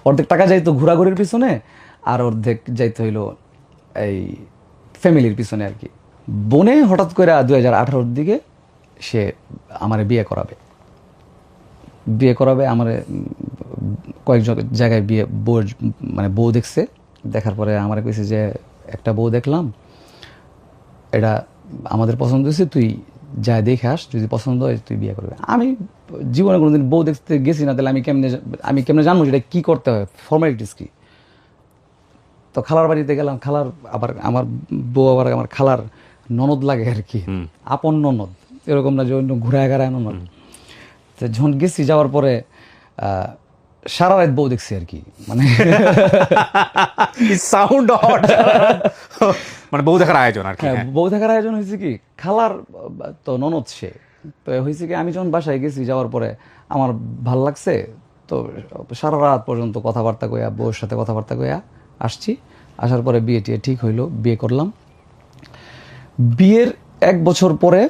অর্ধেক টাকা যাইতো ঘোরাঘুরির পিছনে, আর অর্ধেক যাইতে হইলো এই ফ্যামিলির পিছনে আর কি। বোনে হঠাৎ করে 2018-র দিকে সে আমারে বিয়ে করাবে। আমার কয়েকজন জায়গায় বউ দেখছে, দেখার পরে আমার কইছে যে একটা বউ দেখলাম, এটা আমাদের পছন্দ হয়েছে, তুই যা দেখে আস, যদি পছন্দ হয় তুই বিয়ে করবে। আমি জীবনে কোনোদিন বউ দেখতে গেছি না, তাহলে আমি কেমনে জানবো যেটা কি করতে হয়, ফর্মালিটিস কি। তো খালার বাড়িতে গেলাম, খালার আবার আমার বউ আবার আমার খালার ননদ লাগে আর কি, আপন ননদ, এরকম না যে অন্য ঘুরায় গাড়ায় ননদ। তো যখন গেছি, যাওয়ার পরে সারা রাত বউ দেখছি আর কি। মানে সাউন্ড হট, মানে বউ দেখার আয়োজন আর কি। বউ দেখার আয়োজন হয়েছে কি, খালার তো ননদ সে। তো হয়েছে কি, আমি যখন বাসায় গেছি, যাওয়ার পরে আমার ভাল লাগছে, তো সারা রাত পর্যন্ত কথাবার্তা কইয়া, বউর সাথে কথাবার্তা কইয়া আসছি। আসার পরে বিয়ে টিয়ে ঠিক হইলো, বিয়ে করলাম। বিয়ের 1 বছর পরে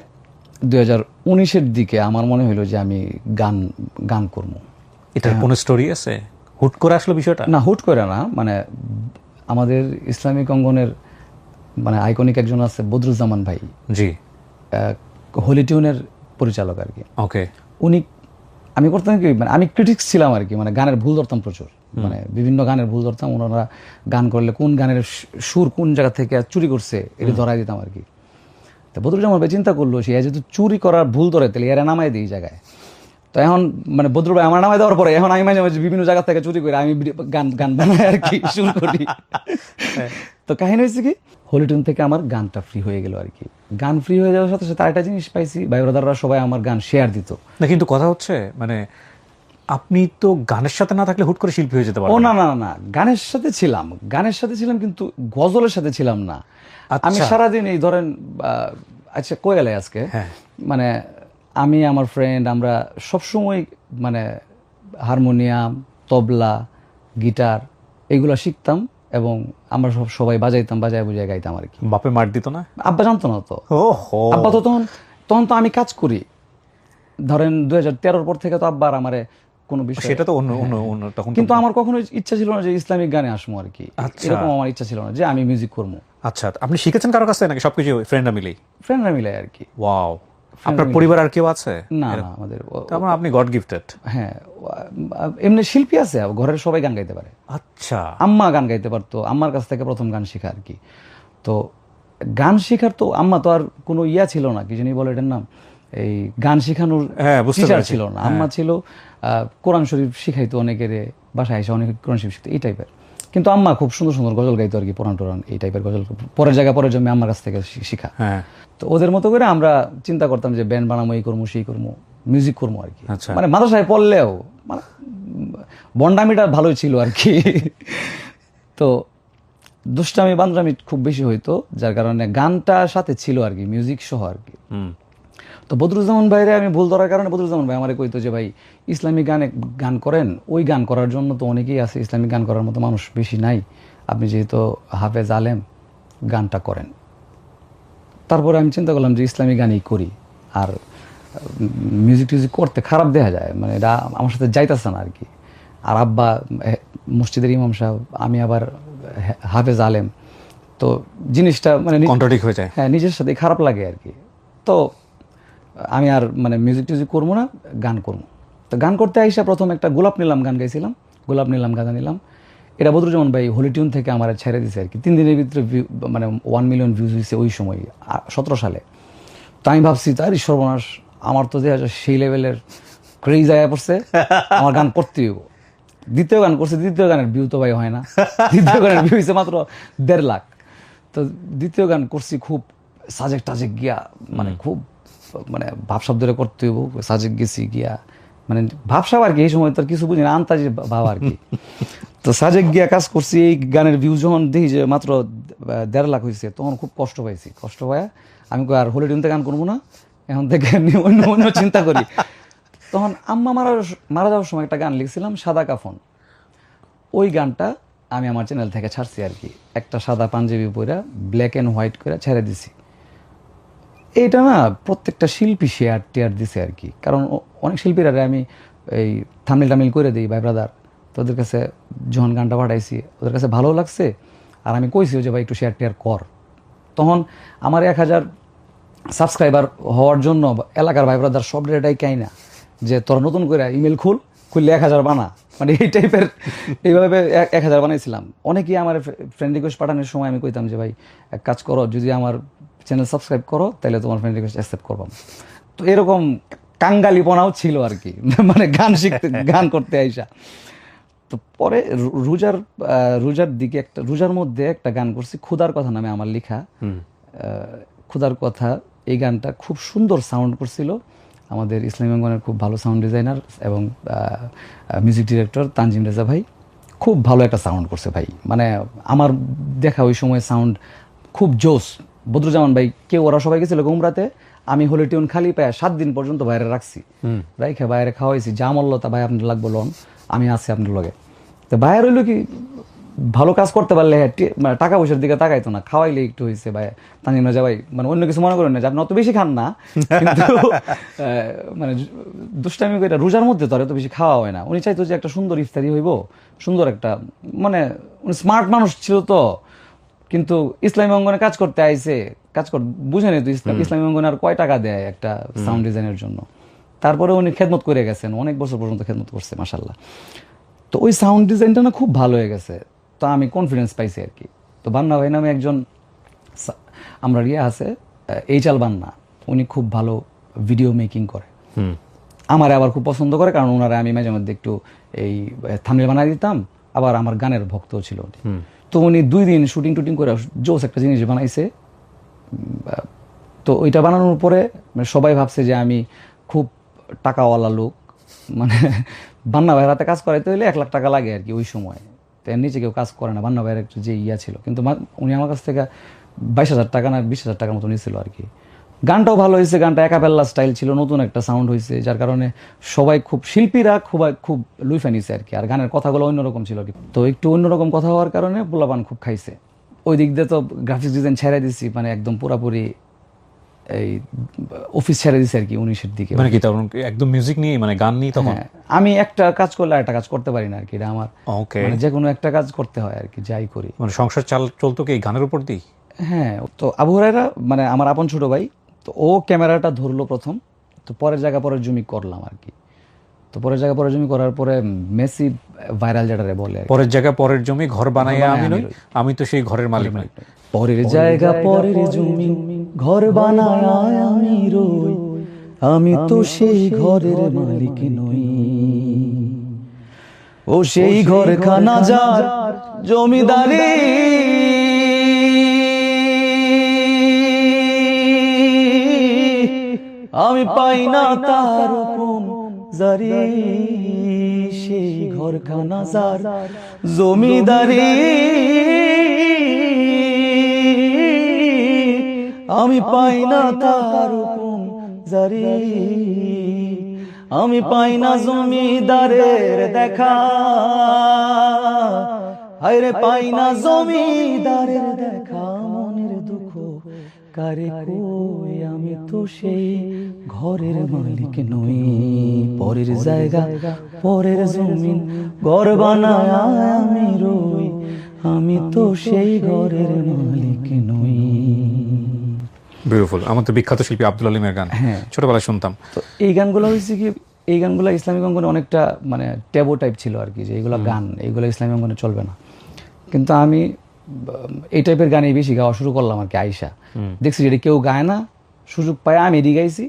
2019-এর দিকে আমার মনে হইলো যে আমি গান করবো। এটার কোনো স্টোরি আছে? হুট করে আসলো বিষয়টা? না, হুট করে না। মানে আমাদের ইসলামিক অঙ্গনের মানে আইকনিক একজন আছে, বদরুজ্জামান ভাই, জি, হোলি টিউনের পরিচালক আর কি। ওকে। উনি, আমি করতাম কি, মানে আমি ক্রিটিক্স ছিলাম আর কি, মানে গানের ভুল ধরতাম প্রচুর, মানে বিভিন্ন গানের ভুল ধরতাম। ওনারা গান করলে কোন গানের সুর কোন জায়গা থেকে চুরি করছে এটা ধরাই দিতাম আর কি। তো বদরুজ্জামান ভাই চিন্তা করলো, সে যেহেতু চুরি করার ভুল ধরে, তাহলে এরা নামাই দিই জায়গায়। তো এখন মানে বদরু ভাই আমার নামাই দেওয়ার পরে এখন আমি মাঝে মাঝে বিভিন্ন জায়গা থেকে চুরি করে আমি গান বানাই আর কি, সুর করি। তো কাহিনী হয়েছে কি, হলিটুন থেকে আমার গানটা ফ্রি হয়ে গেল আর কি। গান ফ্রি হয়ে যাওয়ার সাথে সাথে আরেকটা জিনিস পাইছি, ভাই ব্রাদাররা সবাই আমার গান শেয়ার দিত। না কিন্তু কথা হচ্ছে, মানে আপনি তো গানের সাথে না থাকলে হুট করে শিল্পী হয়ে যেতে ও পারেন। না, গানের সাথে ছিলাম কিন্তু গজলের সাথে ছিলাম না। আমি সারাদিন এই ধরেন, আচ্ছা কই গেলে আজকে, মানে আমি আমার ফ্রেন্ড আমরা সবসময় মানে হারমোনিয়াম, তবলা, গিটার এগুলা শিখতাম, এবং আমরা সবাই বাজাইতাম, বাজায় বুঝায় গাইতাম আর কি। বাপে মার দিত না? আব্বা জানতো না তো। আব্বা তো তখন তো আমি কাজ করি, ধরেন 2013-র পর থেকে তো আব্বার আমারে কোনো বিষয়, সেটা তো অন্য তখন। কিন্তু আমার কখনো ইচ্ছা ছিল না যে ইসলামিক গানে আসবো আর কি, এরকম আমার ইচ্ছা ছিল না যে আমি মিউজিক করবো। আচ্ছা, আপনি শিখেছেন কারো কাছে নাকি সবকিছু ফ্রেন্ডরা মিলে আর কি? ওয়াও। আপনার পরিবার আর কেউ আছে? না, আমাদের, আপনি গড গিফটেড। হ্যাঁ, এমনি শিল্পী আছে, ঘরের সবাই গান গাইতে পারে। আচ্ছা, আম্মা গান গাইতে পারতো, আম্মার কাছ থেকে প্রথম গান শেখা আর কি। তো গান শেখার তো আম্মা তো আর কোনো ইয়া ছিল না, কি জানি বলে এটার নাম, এই গান শেখানোর টিচার ছিল না। আম্মা ছিল কোরআন শরীফ শিখাইতো অনেকের, বাসায় এসে অনেকে কোরআন শরীফ শিখতো, এই টাইপের। কিন্তু আম্মা খুব সুন্দর সুন্দর গজল গাইতো আর কি, পুরাণ টুরান এই টাইপের গজল, পরের জমি আম্মার কাছ থেকে শিখা। তো ওদের মতো করে আমরা চিন্তা করতাম যে ব্যান্ড বানাবো, এই করবো, সেই করবো, মিউজিক করবো আর কি। মানে মাদ্রাসায় পড়লেও মানে বন্ডামিটা ভালোই ছিল আর কি। তো দুষ্টামি বান্দরামি খুব বেশি হইতো, যার কারণে গানটার সাথে ছিল আর কি, মিউজিক সহ আর কি। তো বদরুজ্জামান ভাইরে আমি ভুল ধরার কারণে বদরুজ্জামান ভাই আমারে কইতো যে ভাই ইসলামিক গানে গান করেন, ওই গান করার জন্য তো অনেকেই আছে, ইসলামিক গান করার মতো মানুষ বেশি নাই, আপনি যেহেতু হাফেজ আলেম গানটা করেন। তারপরে আমি চিন্তা করলাম যে ইসলামিক গানই করি, আর মিউজিক টিউজিক করতে খারাপ দেখা যায়, মানে এটা আমার সাথে যাইতেছে না আর কি। আর আব্বা মসজিদের ইমাম সাহেব, আমি আবার হাফেজ আলেম, তো জিনিসটা মানে কন্ট্রাডিক্ট হয়ে যায়। হ্যাঁ, নিজের সাথে খারাপ লাগে আর কি। তো আমি আর মানে মিউজিক টিউজিক করবো না, গান করবো। তো গান করতে আইসা প্রথম একটা গোলাপ নিলাম গান গাইছিলাম, গোলাপ নিলাম গান নিলাম। এটা বদরুজ্জামান ভাই হোলি টিউন থেকে আমার ছেড়ে দিছে আর কি। 3 দিনের ভিতরে মানে 1 মিলিয়ন ভিউজ হয়েছে ওই সময় 17 সালে। তো আমি ভাবছি তারই সর্বনাশ, আমার তো দেখা যায় সেই লেভেলের ক্রেজ আয়া পড়ছে, আমার গান করতেই হইব। দ্বিতীয় গান করছে, দ্বিতীয় গানের ভিউ তো ভাই হয় না, দ্বিতীয় গানের ভিউ হয়েছে মাত্র 1.5 লাখ। তো দ্বিতীয় গান করছি খুব সাজেক টাজেক গিয়া, মানে খুব মানে ভাবসাব ধরে করতে হইব, সাজেক গেছি গিয়া, মানে ভাবসাব আর কি, এই সময় তো আর কিছু বুঝি না, আন্তাজি ভাব আর কি। তো সাজেক গিয়া কাজ করছি, এই গানের ভিউ যখন দেখি যে মাত্র 1.5 লাখ হয়েছে, তখন খুব কষ্ট পাইছি। কষ্ট পাইয়া আমি আর হোলি টিউনতে গান করবো না, এখন থেকে অন্য অন্য চিন্তা করি। তখন আম্মা মারা যাওয়ার সময় একটা গান লিখছিলাম, সাদা কাফন। ওই গানটা আমি আমার চ্যানেল থেকে ছাড়ছি আর কি, একটা সাদা পাঞ্জাবি পরে ব্ল্যাক অ্যান্ড হোয়াইট করে ছেড়ে দিছি। এইটা না প্রত্যেকটা শিল্পী শেয়ার টেয়ার দিছে আর কি, কারণ অনেক শিল্পীরা আমি এই থামিল টামিল করে দিই, ভাই ব্রাদার তোদের কাছে যখন গানটা পাঠাইছি ওদের কাছে ভালো লাগছে, আর আমি কইছি যে ভাই একটু শেয়ার টেয়ার কর। তখন আমার 1000 সাবস্ক্রাইবার হওয়ার জন্য এলাকার ভাই ব্রাদার সব ডেটাই কাই না যে তোরা নতুন করে ইমেল খুললে 1000 বানা, মানে এই টাইপের, এইভাবে 1000 বানাইছিলাম। অনেকেই আমার ফ্রেন্ড রিকোয়েস্ট পাঠানোর সময় আমি কইতাম যে ভাই এক কাজ করো, যদি আমার চ্যানেল সাবস্ক্রাইব করো তাহলে তোমার ফ্রেন্ড রিকোয়েস্ট অ্যাকসেপ্ট করবাম। তো এরকম কাঙ্গালিপনাও ছিল আর কি, মানে গান শিখতে গান করতে আইসা। তো পরে রোজার দিকে রোজার মধ্যে একটা গান করছি, ক্ষুধার কথা নামে আমার লেখা। ক্ষুধার কথা, এই গানটা খুব সুন্দর সাউন্ড করছিল আমাদের ইসলামী অঙ্গনের খুব ভালো সাউন্ড ডিজাইনার এবং মিউজিক ডিরেক্টর তানজিম রেজা ভাই, খুব ভালো একটা সাউন্ড করছে ভাই। মানে আমার দেখা ওই সময় সাউন্ড খুব জোস। বদরুজ্জামান ভাই ওরা সবাই গেছিল গুমরাতে, আমি হোলি টিউন খালি পায় 7 দিন পর্যন্ত বাইরে রাখছি, রাইখে বাইরে খাওয়াইছি, যা মল্ল তা ভাই আপনার লাগবো লন, আমি আছি আপনার লগে। তো বাইরে হইলো কি, ভালো কাজ করতে পারলে মানে টাকা পয়সার দিকে তাকাইতো না, খাওয়াইলে একটু হয়েছে ভাই। তানজিম রাজা ভাই মানে অন্য কিছু মনে করেন না যে আপনি অত বেশি খান না, কিন্তু মানে দুষ্টামি করে রোজার মধ্যে তো আর এত বেশি খাওয়া হয় না। উনি চাইতো যে একটা সুন্দর ইফতারি হইব, সুন্দর একটা, মানে উনি স্মার্ট মানুষ ছিল তো, কিন্তু ইসলামী অঙ্গনে কাজ করতে আইছে, বুঝেনি তো ইসলামী অঙ্গনে আর কয় টাকা দেয় একটা সাউন্ড ডিজাইনের জন্য। তারপরে উনি খেদমত করে গেছেন, অনেক বছর পর্যন্ত খেদমত করছে মাশাল্লাহ। তো ওই সাউন্ড ডিজাইনটা না খুব ভালো হয়ে গেছে, তো আমি কনফিডেন্স পাইছি আর কি। তো বান্না ভাই নামে একজন আমরা আছে এইচাল বান্না, উনি খুব ভালো ভিডিও মেকিং করে, আমার আবার খুব পছন্দ করে, কারণ ওনারা আমি মাঝে মধ্যে একটু এই থাম্বনেল বানাই দিতাম, আবার আমার গানের ভক্তও ছিল। তো উনি 2 দিন শুটিং টুটিং করে জোস একটা জিনিস বানাইছে। তো ওইটা বানানোর পরে সবাই ভাবছে যে আমি খুব টাকাওয়ালা লোক, মানে বান্না ভাইয়ের হাতে কাজ করাইতে হলে 1 লাখ টাকা লাগে আর কি ওই সময়। তো এর নিচে কেউ কাজ করে না, বান্না ভাইয়ের একটু যে ইয়া ছিল, কিন্তু উনি আমার কাছ থেকে 22,000 টাকা না 20,000 টাকার মতো নিয়েছিল আর কি। গানটাও ভালো হয়েছে, গানটা একাপেল্লা স্টাইল ছিল, নতুন একটা সাউন্ড হয়েছে, যার কারণে সবাই শিল্পীরা খুব লুইফা নিছে আর কি। আর গানের কথাগুলো অন্যরকম ছিল আর কি, তো একটু অন্যরকম কথা হওয়ার কারণে পোলাপান খুব খাইছে। ওই দিক দিয়ে তো গ্রাফিক্স ডিজাইন ছেড়ে দিছি, মানে একদম পুরাপুরি এই অফিস ছেড়ে দিছি আর কি 19-এর দিকে। মানে কি তখন একদম মিউজিক নিয়ে, মানে গান নিয়ে তখন? আমি একটা কাজ করলে একটা কাজ করতে পারি না আর কি, এটা আমার মানে যে কোনো একটা কাজ করতে হয় আর কি, যাই করি। মানে সংসার চলতো কি গানের উপর দিয়ে? হ্যাঁ, তো আবু হুরায়রা মানে আমার আপন ছোট ভাই, তো ও ক্যামেরাটা ধরলো প্রথম, তো পরের জায়গা পরের জমি করলাম আর কি। তো পরের জায়গা পরের জমি করার পরে মেসি ভাইরাল যেটারে বলে, পরের জায়গা পরের জমি ঘর বানাইয়া আমি নই, আমি তো সেই ঘরের মালিক নই। পরের জায়গা পরের জমি ঘর বানায়া আমি রই, আমি তো সেই ঘরের মালিক নই। ও সেই ঘর খানা যার জমিদারি, আমি পাই না তার হুকুম জারি, সেই ঘরখানা যার জমিদারি, আমি পাই না তার হুকুম জারি, আমি পাই না জমিদারের দেখা, হায়রে পাই না জমিদারের দেখা, মনের দুঃখ কারে কই, আমি তো সেই ঘরের মালিক নই, পরের জায়গা পরের জমিন ঘর বানায় আমি রই, আমি তো সেই ঘরের মালিক নই। বিউটিফুল। আমার তো বিখ্যাত শিল্পী আব্দুল আলিমের গান ছোটবেলায় শুনতাম। তো এই গানগুলো হয়েছে কি, এই গানগুলো ইসলামিক অঙ্গনে অনেকটা মানে ট্যাবু টাইপ ছিল আর কি, যে এইগুলো গান এইগুলো ইসলামিক অঙ্গনে চলবে না। কিন্তু আমি এই টাইপের গানই বেশি গাওয়া শুরু করলাম আর কি। আইসা দেখছি যেটা কেউ গায় না, সুযোগ পায় আমি এদিকে গাইছি।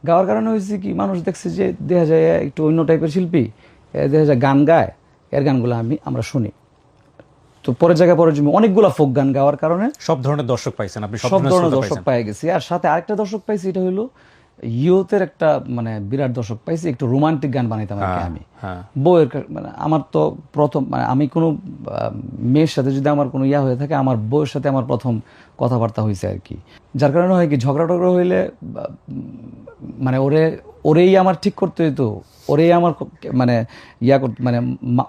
গাওয়ার কারণে হয়েছে কি, মানুষ দেখছে যে দেখা যায় একটু অন্য টাইপের শিল্পী, দেখা যায় গান গায়, এর গানগুলো আমরা শুনি। তো পরের জায়গায় পরের জমি অনেকগুলো ফোক গান গাওয়ার কারণে সব ধরনের দর্শক পাইছেন আপনি, সব ধরনের দর্শক পাই গেছি। আর সাথে আরেকটা দর্শক পাইছি, এটা হলো ইয়ুথের একটা মানে বিরাট দর্শক পাইছি। একটু রোমান্টিক গান বানাইতাম আর কি আমি। বউয়ের মানে আমার তো প্রথম মানে আমি কোনো মেয়ের সাথে যদি আমার কোনো ইয়া হয়ে থাকে, আমার বউয়ের সাথে আমার প্রথম কথাবার্তা হয়েছে আর কি। যার কারণে হয় কি, ঝগড়া টগড়া হইলে মানে ওরেই আমার ঠিক করতে হইতো, ওরেই আমার মানে ইয়া করতে মানে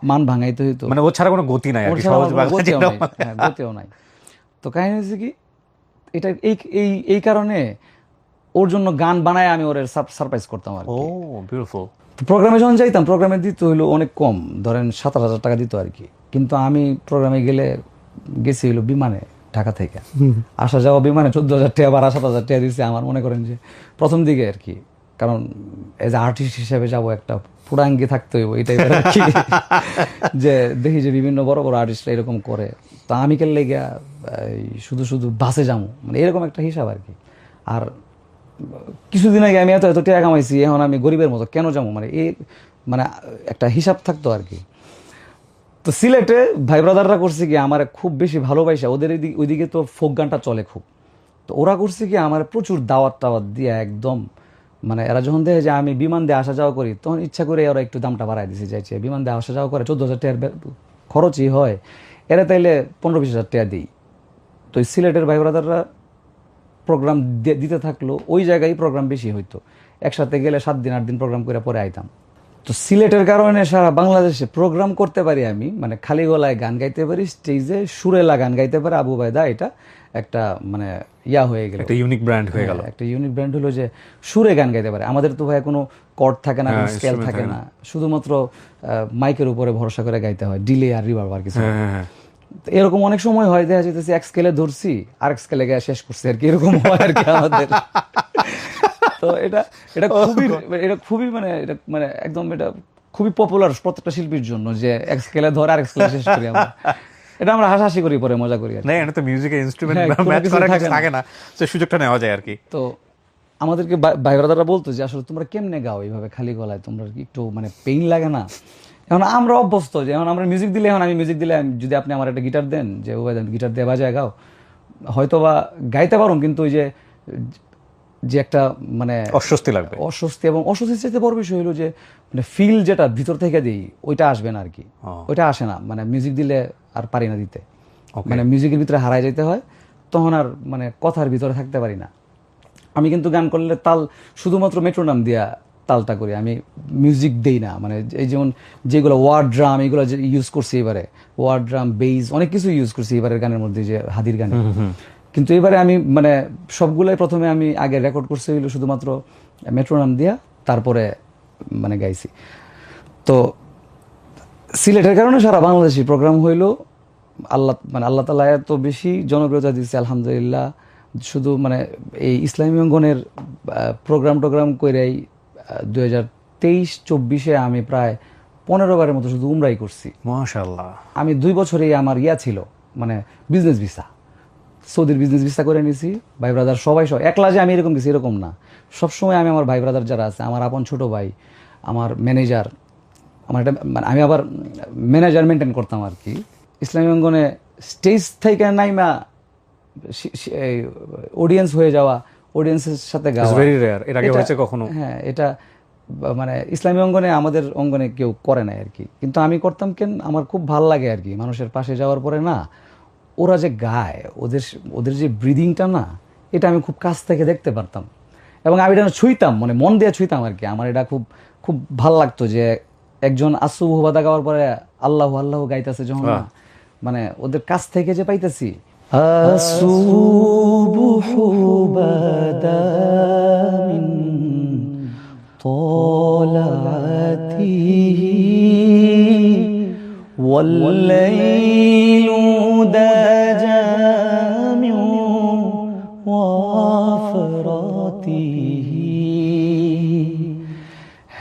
মান ভাঙাইতে হইতো, মানে ও ছাড়া কোনো গতি নাই, গতিও নাই। তো কাহিনী হয়েছে কি, এটা এই কারণে ওর জন্য গান বানায় আমি ওর সারপ্রাইজ করতাম আর কি। বিউটিফুল। প্রোগ্রামে যখন যাইতাম, প্রোগ্রামে দিত হইলো অনেক কম, ধরেন 17,000 টাকা দিত আর কি। কিন্তু আমি প্রোগ্রামে গেছি হইলো বিমানে, ঢাকা থেকে আসা যাওয়া বিমানে 14,000 টাকা বা 7,000 টাকা দিচ্ছে আমার। মনে করেন যে প্রথম দিকে আর কি, কারণ এজ এ আর্টিস্ট হিসেবে যাবো, একটা পুরাঙ্গি থাকতে হইব এই টাইপের আর কি। যে দেখি যে বিভিন্ন বড় বড় আর্টিস্টরা এরকম করে, তো আমি কেলে গিয়া শুধু শুধু বাসে যাবো, মানে এরকম একটা হিসাব আর কি। আর কিছুদিন আগে আমি এত টাকা কামাইছি, এখন আমি গরিবের মতো কেন যাবো, মানে মানে একটা হিসাব থাকতো আর কি। তো সিলেটে ভাই ব্রাদাররা করছে কি, আমার খুব বেশি ভালোবাসা, ওদের ওইদিকে তো ফোক গানটা চলে খুব। তো ওরা করছে কি, আমার প্রচুর দাওয়াত টাওয়াত দিয়ে একদম, মানে এরা যখন দেখে যে আমি বিমান দিয়ে আসা যাওয়া করি, তখন ইচ্ছা করে ওরা একটু দামটা বাড়াই দিছে, যাইছে বিমান দিয়ে আসা যাওয়া করে 14,000 টাকার খরচই হয়, এরা তাইলে 15-20,000 টাকা দিই। তো সিলেটের ভাই ব্রাদাররা প্রোগ্রাম দিতে থাকলো, ওই জায়গায় প্রোগ্রাম বেশি হইতো। একসাথে গেলে 7 দিন 8 দিন প্রোগ্রাম করে পরে আইতাম। তো সিলেটের কারণে সারা বাংলাদেশে প্রোগ্রাম করতে পারি আমি, মানে খালি গলায় গান গাইতে পারি, স্টেজে সুরেলা গান গাইতে পারি। আবু বায়দা এটা একটা মানে ইয়া হয়ে গেল, একটা ইউনিক ব্র্যান্ড হয়ে গেল। একটা ইউনিক ব্র্যান্ড হলো যে সুরে গান গাইতে পারে। আমাদের তো ভাই কোনো কর্ড থাকে না, কোনো স্কেল থাকে না, শুধুমাত্র মাইকের উপরে ভরসা করে গাইতে হয়, ডিলে আর রিভার্ব আর কিছু। এরকম অনেক সময় হয়, দেখা যেতেছে এক স্কেলে ধরছি আর এক স্কেলে গিয়ে শেষ করছি আর কি, এরকম হয় আর কি আমাদের। তো এটা খুবই মানে এটা মানে একদম এটা খুবই পপুলার প্রত্যেকটা শিল্পীর জন্য, যে এক স্কেলে ধরে আর এক স্কেলে শেষ করি আমরা। এটা আমরা হাসাহাসি করি, পরে মজা করি। না, এটা তো মিউজিকের ইনস্ট্রুমেন্ট ম্যাচ করা কিছু থাকে না, সে সুযোগটা নেওয়া যায় আর কি। তো আমাদেরকে ভাই ব্রাদাররা বলতো যে আসলে তোমরা কেমনে গাও এইভাবে খালি গলায়, তোমরা একটু মানে পেইন লাগে না? এখন আমরা অভ্যস্ত, যে এখন আমরা মিউজিক দিলে, এখন আমি মিউজিক দিলে যদি আপনি আমার একটা গিটার দেন, যে ও গিটার দিয়ে বাজায় গাও, হয়তো বা গাইতে পারো, কিন্তু ওই যে একটা মানে অস্বস্তি লাগবে, অস্বস্তি। এবং অস্বস্তির চাইতে বড় বিষয় হলো যে মানে ফিল যেটা ভিতর থেকে দিই, ওইটা আসবে না আর কি, ওইটা আসে না। মানে মিউজিক দিলে আর পারি না দিতে, মানে মিউজিকের ভিতরে হারায় যেতে হয়, তখন আর মানে কথার ভিতরে থাকতে পারি না। আমি কিন্তু গান করলে তাল শুধুমাত্র মেট্রোনাম দিয়া তালটা করি, আমি মিউজিক দেই না। মানে এই যেমন যেগুলো ওয়ার্ড ড্রাম, এগুলো ইউজ করছি এবারে, ওয়ার্ড ড্রাম, বেইজ, অনেক কিছু ইউজ করছি এবারের গানের মধ্যে, যে হাদির গানে। কিন্তু এবারে আমি মানে সবগুলাই প্রথমে আমি আগে রেকর্ড করছি হইলো শুধুমাত্র মেট্রোনাম দিয়া, তারপরে মানে গাইছি। তো সিলেটের কারণে সারা বাংলাদেশি প্রোগ্রাম হইলো। আল্লাহ তাআলা এত বেশি জনপ্রিয়তা দিচ্ছে আলহামদুলিল্লাহ। শুধু মানে এই ইসলামী অঙ্গনের প্রোগ্রাম কইরাই 2023-24 আমি প্রায় 15 বারের মতো শুধু উমরাই করছি। মাশাআল্লাহ। আমি 2 বছরেই আমার ছিল মানে বিজনেস ভিসা, সৌদির বিজনেস ভিসা করে নিয়েছি। ভাই ব্রাদার সবাই একলা যে আমি এরকম গেছি এরকম না, সবসময় আমি আমার ভাই ব্রাদার যারা আছে, আমার আপন ছোট ভাই, আমার ম্যানেজার, আমার একটা মানে আমি আবার ম্যানেজার মেনটেন করতাম আর কি। ইসলামী অঙ্গনে স্টেজ থেকে নাইমা অডিয়েন্স হয়ে যাওয়া, অডিয়েন্সের সাথে ইটস গাওয়া ভেরি রেয়ার। এর আগে এটা- হয়েছে কখনো? হ্যাঁ, এটা মানে ইসলামী অঙ্গনে, আমাদের অঙ্গনে কেউ করে নাই আর কি, কিন্তু আমি করতাম কেন, আমার খুব ভাল লাগে আর কি, মানুষের পাশে যাওয়ার পরে না, ওরা যে গায়, ওদের যে ব্রিদিংটা না, এটা আমি খুব কাছ থেকে দেখতে পারতাম, এবং আমি এটা ছুঁইতাম, মানে মন দিয়ে ছুঁইতাম আর কি। আমার এটা খুব খুব ভাল লাগতো যে একজন আসুবহু বাদা গাওয়ার পরে আল্লাহু আল্লাহু গাইতেছে যখন না, মানে ওদের কাছ থেকে যে পাইতেছি, আসুবহু বাদা মিন طلعته والليل دجى من وفراته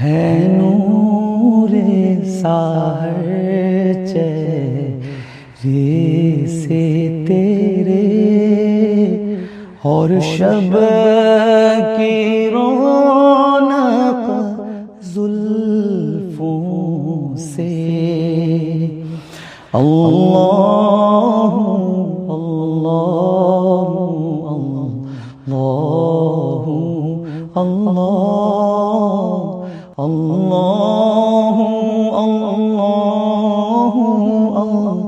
है नूरे साहर चेहरे से तेरे और शब की रौनक जुल्फों से अल्लाह अल्लाह अल्लाह अल्लाह अल्लाह अल्लाह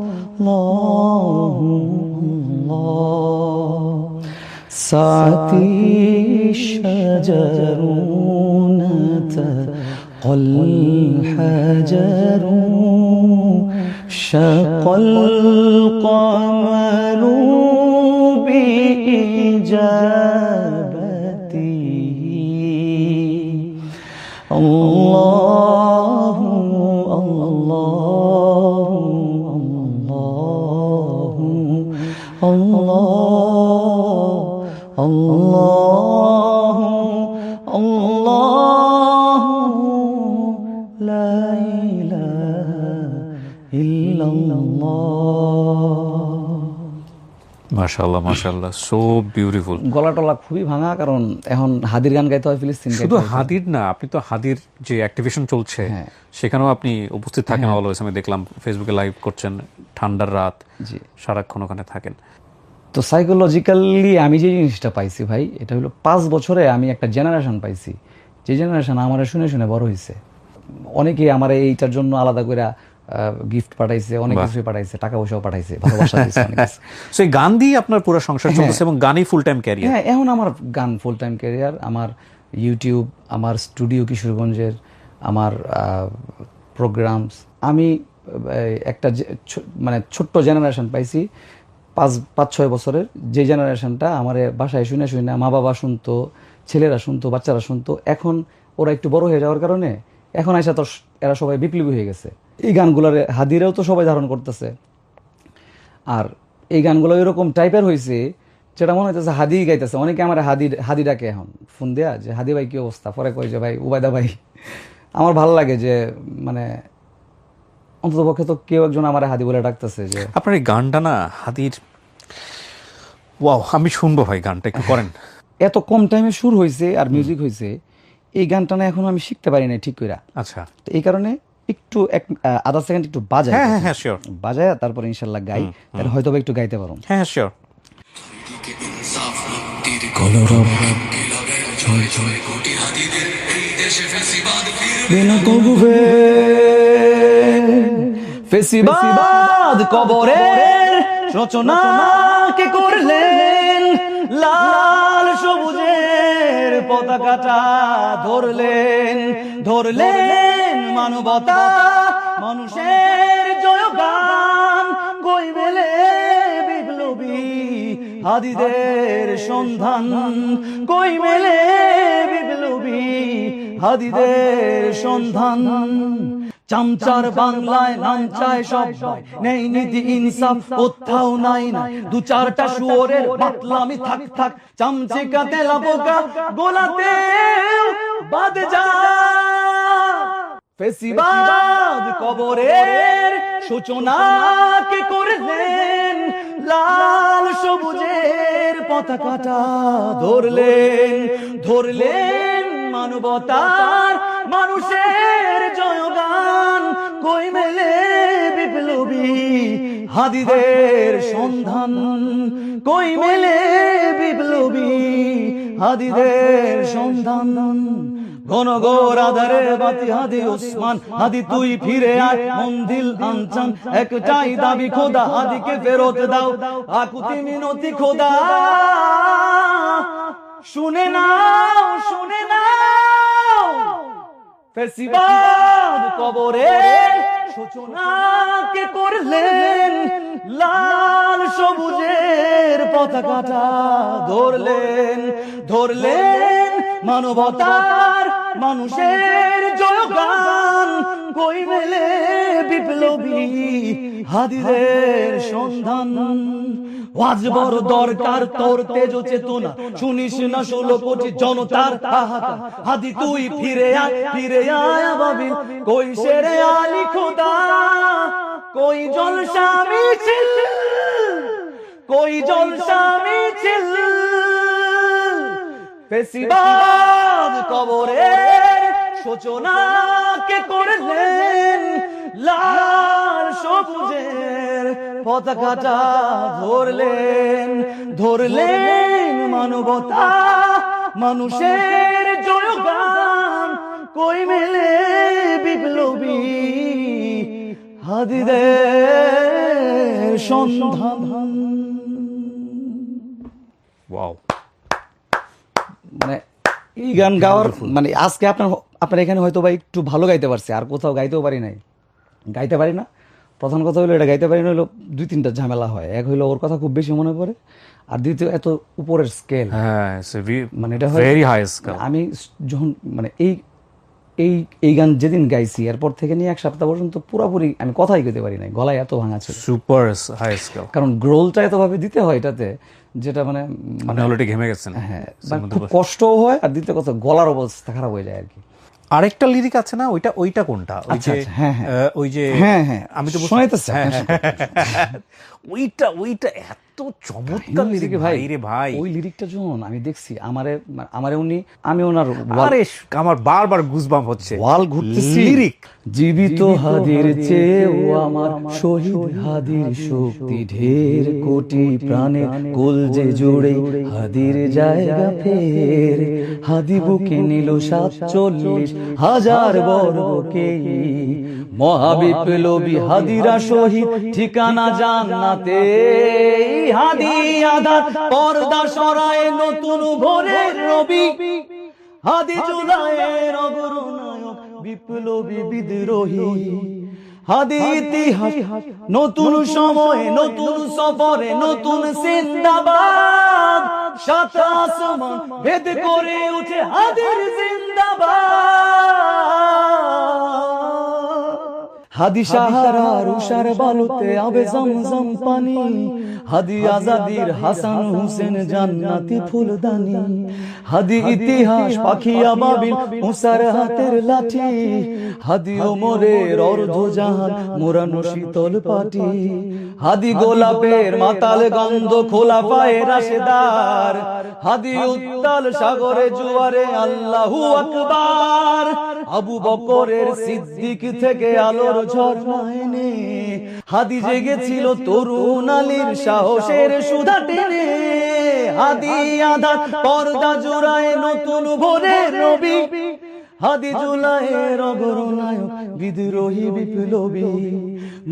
साथी शजरून تقل الحجر شق القمر بإجابته الله الله الله الله الله لا إله إلا الله। মাশাআল্লাহ মাশাআল্লাহ, সো বিউটিফুল। গলা টলা খুবই ভাঙা, কারণ এখন হাদির গান গাইতে হয়, ফিলিস্তিন গাইতে শুধু হয়। হাদির না, আপনি তো হাদির যে অ্যাক্টিভেশন চলছে সেখানেও আপনি উপস্থিত থাকেন অলওয়েজ। আমি দেখলাম ফেসবুকে লাইভ করছেন, ঠান্ডার রাত, জি, সারাক্ষণ ওখানে থাকেন। তো সাইকোলজিক্যালি আমি যে জিনিসটা পাইছি ভাই, এটা হলো 5 বছরে আমি একটা জেনারেশন পাইছি, যে জেনারেশন আমার শুনে শুনে বড় হয়েছে। অনেকেই আমার এইটার জন্য আলাদা করে গিফট পাঠাইছে, অনেক কিছুই পাঠাইছে, টাকা পয়সাও পাঠাইছে, ভালোবাসা দিয়েছে অনেক কিছু। সো এই গান দিয়ে আপনার পুরো সংসার চলতেছে এবং গানই ফুল টাইম ক্যারিয়ার। হ্যাঁ, এখন আমার গান ফুল টাইম ক্যারিয়ার, আমার ইউটিউব, আমার স্টুডিও কিশোরগঞ্জের, আমার প্রোগ্রামস। আমি একটা মানে ছোট্ট জেনারেশন পাইছি 5-6 বছরের, যে জেনারেশনটা আমার বাসায় শুনে শুনে মা বাবা শুনতো, ছেলেরা শুনতো, বাচ্চারা শুনতো। এখন ওরা একটু বড় হয়ে যাওয়ার কারণে এখন আইসা তো এরা সবাই বিপ্লবী হয়ে গেছে। এই গানগুলোর হাদিরাও তো সবাই ধারণ করতেছে, আর এই গানগুলো এরকম টাইপের হয়েছে যেটা মনে হইতেছে হাদি গাইতেছে। অনেকে আমার হাদি ডাকে এখন ফোন দেয়া, যে হাদি ভাই কি অবস্থা, পরে কই যে ভাই উবায়দা ভাই। আমার ভালো লাগে যে মানে অন্তত পক্ষে তো কেউ একজন আমার হাদি বলে ডাকতেছে। যে আপনার এই গানটা না হাদির, ওয়াও, আমি শুনবো ভাই, গানটা একটু করেন। এত কম টাইমে সুর হয়েছে আর মিউজিক হয়েছে, এই গানটা না এখনো আমি শিখতে পারি না ঠিক করে। আচ্ছা, তো এই কারণে একটু আধা সেকেন্ড একটু বাজায়, হ্যাঁ হ্যাঁ হ্যাঁ শিওর, বাজায় তারপরে ইনশাল্লাহ গাই, তাহলে হয়তো একটু গাইতে পারো। হ্যাঁ হ্যাঁ শিওর। ফেসিবাদ কবরের রচনা কে করলেন, লাল সবুজের পতাকাটা ধরলেন মানবতা মানুষের জয়গান, কই মেলে বিপ্লবী হাদিদের সন্ধান, কই মেলে বিপ্লবী হাদিদের সন্ধান। চামচার বাংলায় নাম চায় সবাই, নেই নীতি ইনসাফ কোথাও নাই না, 2-4টা শুয়োরের মাতলামি থাক থাক, চামচিকা তেলা পোকা গোলাতে বাদ যা। ফেসিবাদ কবরের সূচনা কে করলেন, লাল সবুজের পতাকাটা ধরলেন মানবতার মানুষের জয়গান, কই মেলে বিপ্লবী হাদিদের সন্ধান, কই মেলে বিপ্লবী হাদিদের সন্ধান, ঘন ঘোর আধারে বাতি হাদি ওসমান, হাদি তুই ফিরে আয় মন্দিল আনচান, একটাই দাবি খোদা হাদিকে ফেরত দাও, আকুতি মিনতি খোদা শুনে নাও, শুনে নাও। ফেসিবাদ কবরের সূচনা কে করলেন, লাল সবুজের পতাকাটা ধরলেন, ধরলেন মানবতার মানুষের জয়গান, কই মেলে বিপ্লবী হাদিদের সন্ধান। আজ বড় দরকার তোর তেজ চেতনা, শুনিস না 16 কোটি জনতার হাহাকার, হাদি তুই ফিরে আয়, ফিরে আয় আবাবিল, কই শেরে আলী খোদা, কই জলসা মিছিল, কই জলসা মিছিল। ফেসিবাদ কবরের সূচনা কে করলেন, লাল সবুজের পতাকাটা ধরলেন, ধরলেন মানবতা মানুষের জয়গান, কই মেলে বিপ্লবী হাদিদের সন্ধান। ওয়াও, মানে এই গান গাওয়ার মানে আজকে আপনার এখানে হয়তো বা একটু ভালো গাইতে পারছে, আর কোথাও গাইতেও পারি নাই, গাইতে পারি না। প্রধান কথা হলো এটা গাইতে পারি না হলো 2-3টা ঝামেলা হয়। এক হইলো ওর কথা খুব বেশি মনে পড়ে, আর দ্বিতীয় এত উপরের স্কেল, হ্যাঁ মানে এটা ভেরি হাই স্কেল। আমি যখন মানে এই এই এই গান যেদিন গাইছি এরপর থেকে নিয়ে 1 সপ্তাহ পর্যন্ত পুরোপুরি আমি কথাই কইতে পারি নাই, গলায় এত ভাঙা ছিল। সুপার হাই স্কেল, কারণ গ্রোলটা এতভাবে দিতে হয় এটাতে, যেটা মানে মানে অলরেডি ঘেমে গেছেন। হ্যাঁ, মানে খুব কষ্টও হয়, আর দ্বিতীয় কথা গলার অবস্থা খারাপ হয়ে যায় আর কি। আরেকটা লিরিক আছে না, ওইটা কোনটা? ওই যে হ্যাঁ হ্যাঁ ওই যে হ্যাঁ হ্যাঁ আমি তো শোনাইতেছি। ওইটা এত চমৎকার লিরিক ভাই রে ভাই। ওই লিরিকটা যখন আমি দেখছি, আমারে উনি, আমি ওনার আরে আমার বারবার গুজবাম্প হচ্ছে, ওয়াল ঘুরতেছি। লিরিক জীবিত হাদির চেয়েও আমার শহীদ হাদির শক্তি ঢের, কোটি প্রাণের কলজে জুড়ে হাদির জায়গা ফের, হাদি বুকে নিল 47,000 বর্গকে, মহাবিপ্লবী হাদিরা শহীদ ঠিকানা জান্নাতে, হাদি আধার পর্দা সরায় নতুন ভোরের রবি, হাদি জুলাইয়ের অগ্রনায়ক বিপ্লবী বিদ্রোহী, হাদি ইতিহাস নতুন সময়ে নতুন সফরে নতুন জিন্দাবাদ, সাত আসমান ভেদ করে উঠে হাদির জিন্দাবাদ। হাদি সাহারার উষার বালুতে আবে জমজম পানি, হাদি আজাদির হাসান হুসেন জান্নাতি ফুলদানি, হাদি ইতিহাস পাখি আবাবিল মুসার হাতের লাঠি, হাদি ওমরের অর্ধজাহান মোরানো শীতল পাটি, হাদি গোলাপের মাতাল গন্ধ খোলা পায়ে রাশেদার, হাদি উত্তাল সাগরে জুয়ারে আল্লাহু আকবার, আবু বকরের সিদ্দিক থেকে আলোর ঝর্ণা এনে, হাদি জেগেছিল তরুণ আলীর সাহসের সুধা টেনে, হাদি আধার পর্দা জোড়ায় নতুন ভোরের নবী, হাদি জুলাইয়ের অগ্রনায়ক বিদ্রোহী বিপ্লবী,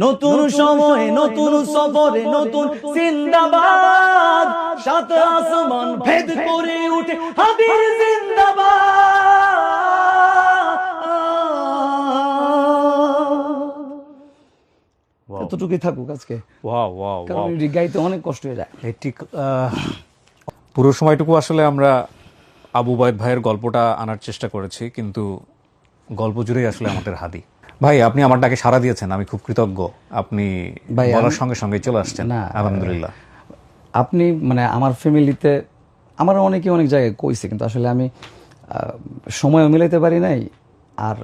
নতুন সময়ে নতুন সফরে নতুন জিন্দাবাদ, সাত আসমান ভেদ করে উঠে হাদির জিন্দাবাদ। এতটুকুই থাকুক আজকে, ওয়াও ওয়াও কারণ এই গাইতে অনেক কষ্ট হয়ে যায়। ঠিক পুরো সময়টুকু আসলে আমরা আবু উবাইদ ভাইয়ের গল্পটা আনার চেষ্টা করেছি, কিন্তু গল্প জুড়েই আসলে আমাদের হাদি ভাই। আপনি আমার ডাকে সাড়া দিয়েছেন, আমি খুব কৃতজ্ঞ। আপনি বলার সঙ্গে সঙ্গে চলে আসছেন, আলহামদুলিল্লাহ। আপনি মানে আমার ফ্যামিলিতে আমার অনেকে অনেক জায়গায় কইছে, কিন্তু আসলে আমি সময়ও মিলাইতে পারি নাই, আর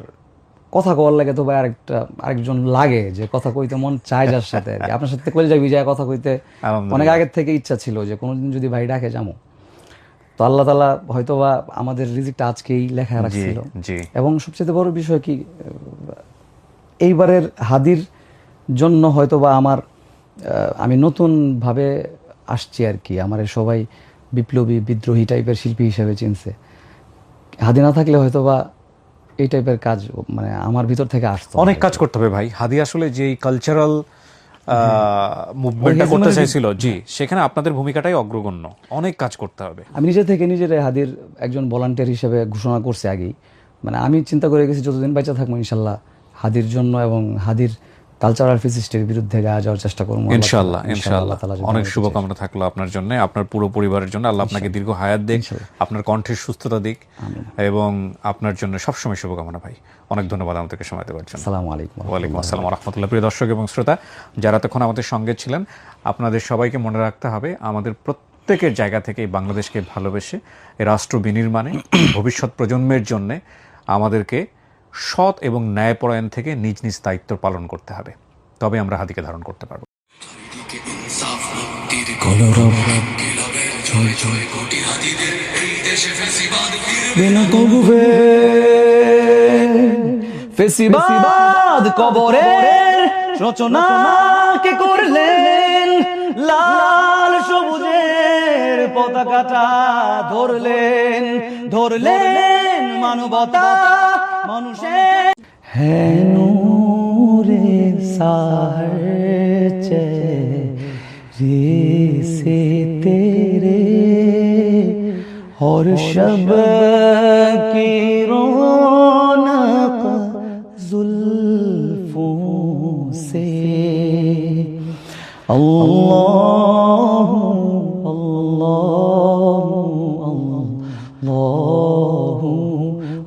কথা কওয়ার লাগে তো ভাই আরেকজন লাগে, যে কথা কইতে মন চায় যার সাথে আর কি। আপনার সাথে কইলে যাবি, যায় কথা কইতে অনেক আগের থেকে ইচ্ছা ছিল যে কোনোদিন যদি ভাই ডাকে যাবো। তো আল্লাহ তাআলা হয়তোবা আমাদের রিজিকটা আজকেই লেখা রাখছিল। এবং সবচেয়ে বড় বিষয় কি, এইবারের হাদির জন্য হয়তোবা আমি নতুন ভাবে আসছি আর কি। আমার সবাই বিপ্লবী বিদ্রোহী টাইপের শিল্পী হিসেবে চিনছে। হাদি না থাকলে হয়তো বা এই টাইপের কাজ মানে আমার ভিতর থেকে আসতো। অনেক কাজ করতে হবে ভাই। হাদি আসলে যে কালচারাল মুভমেন্টটা করতে চাইছিল, জি, সেখানে আপনাদের ভূমিকাটাই অগ্রগণ্য। অনেক কাজ করতে হবে। আমি নিজে থেকে নিজের হাদির একজন ভলান্টিয়ার হিসেবে ঘোষণা করছি আগেই। মানে আমি চিন্তা করে গেছি যতদিন বেঁচে থাকবো ইনশাল্লাহ হাদির জন্য এবং হাদির কালচারাল ফেসিস্টের বিরুদ্ধে গায়ে যাওয়ার চেষ্টা করবো ইনশাআল্লাহ। ইনশাআল্লাহ, অনেক শুভকামনা থাকলো আপনার জন্য, আপনার পুরো পরিবারের জন্য। আল্লাহ আপনাকে দীর্ঘ হায়াত দিক, আপনার কণ্ঠের সুস্থতা দিক, এবং আপনার জন্য সবসময় শুভকামনা ভাই। অনেক ধন্যবাদ আমাদেরকে সময় দেওয়ার জন্য। আসসালামু আলাইকুম। ওয়ালাইকুম আসসালাম ওয়া রাহমাতুল্লাহ। প্রিয় দর্শক এবং শ্রোতা যারা তখন আমাদের সঙ্গে ছিলেন, আপনাদের সবাইকে মনে রাখতে হবে আমাদের প্রত্যেকের জায়গা থেকে বাংলাদেশকে ভালোবেসে এই রাষ্ট্র বিনির্মাণে ভবিষ্যৎ প্রজন্মের জন্য আমাদেরকে সৎ এবং ন্যায়পরায়ণ থেকে নিজ নিজ দায়িত্ব পালন করতে হবে, তবে আমরা হাদিকে ধারণ করতে পারবো। ফেসিবাদ কবরের রচনা কে করলেন, লাল সবুজের পতাকাটা ধরলেন, ধরলেন মানবতা মানুষের है नूरे सारचे से तेरे और शब की रौनक जुल्फों से अल्लाह अल्लाह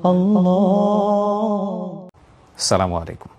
अल्लाह। আসসালামু আলাইকুম।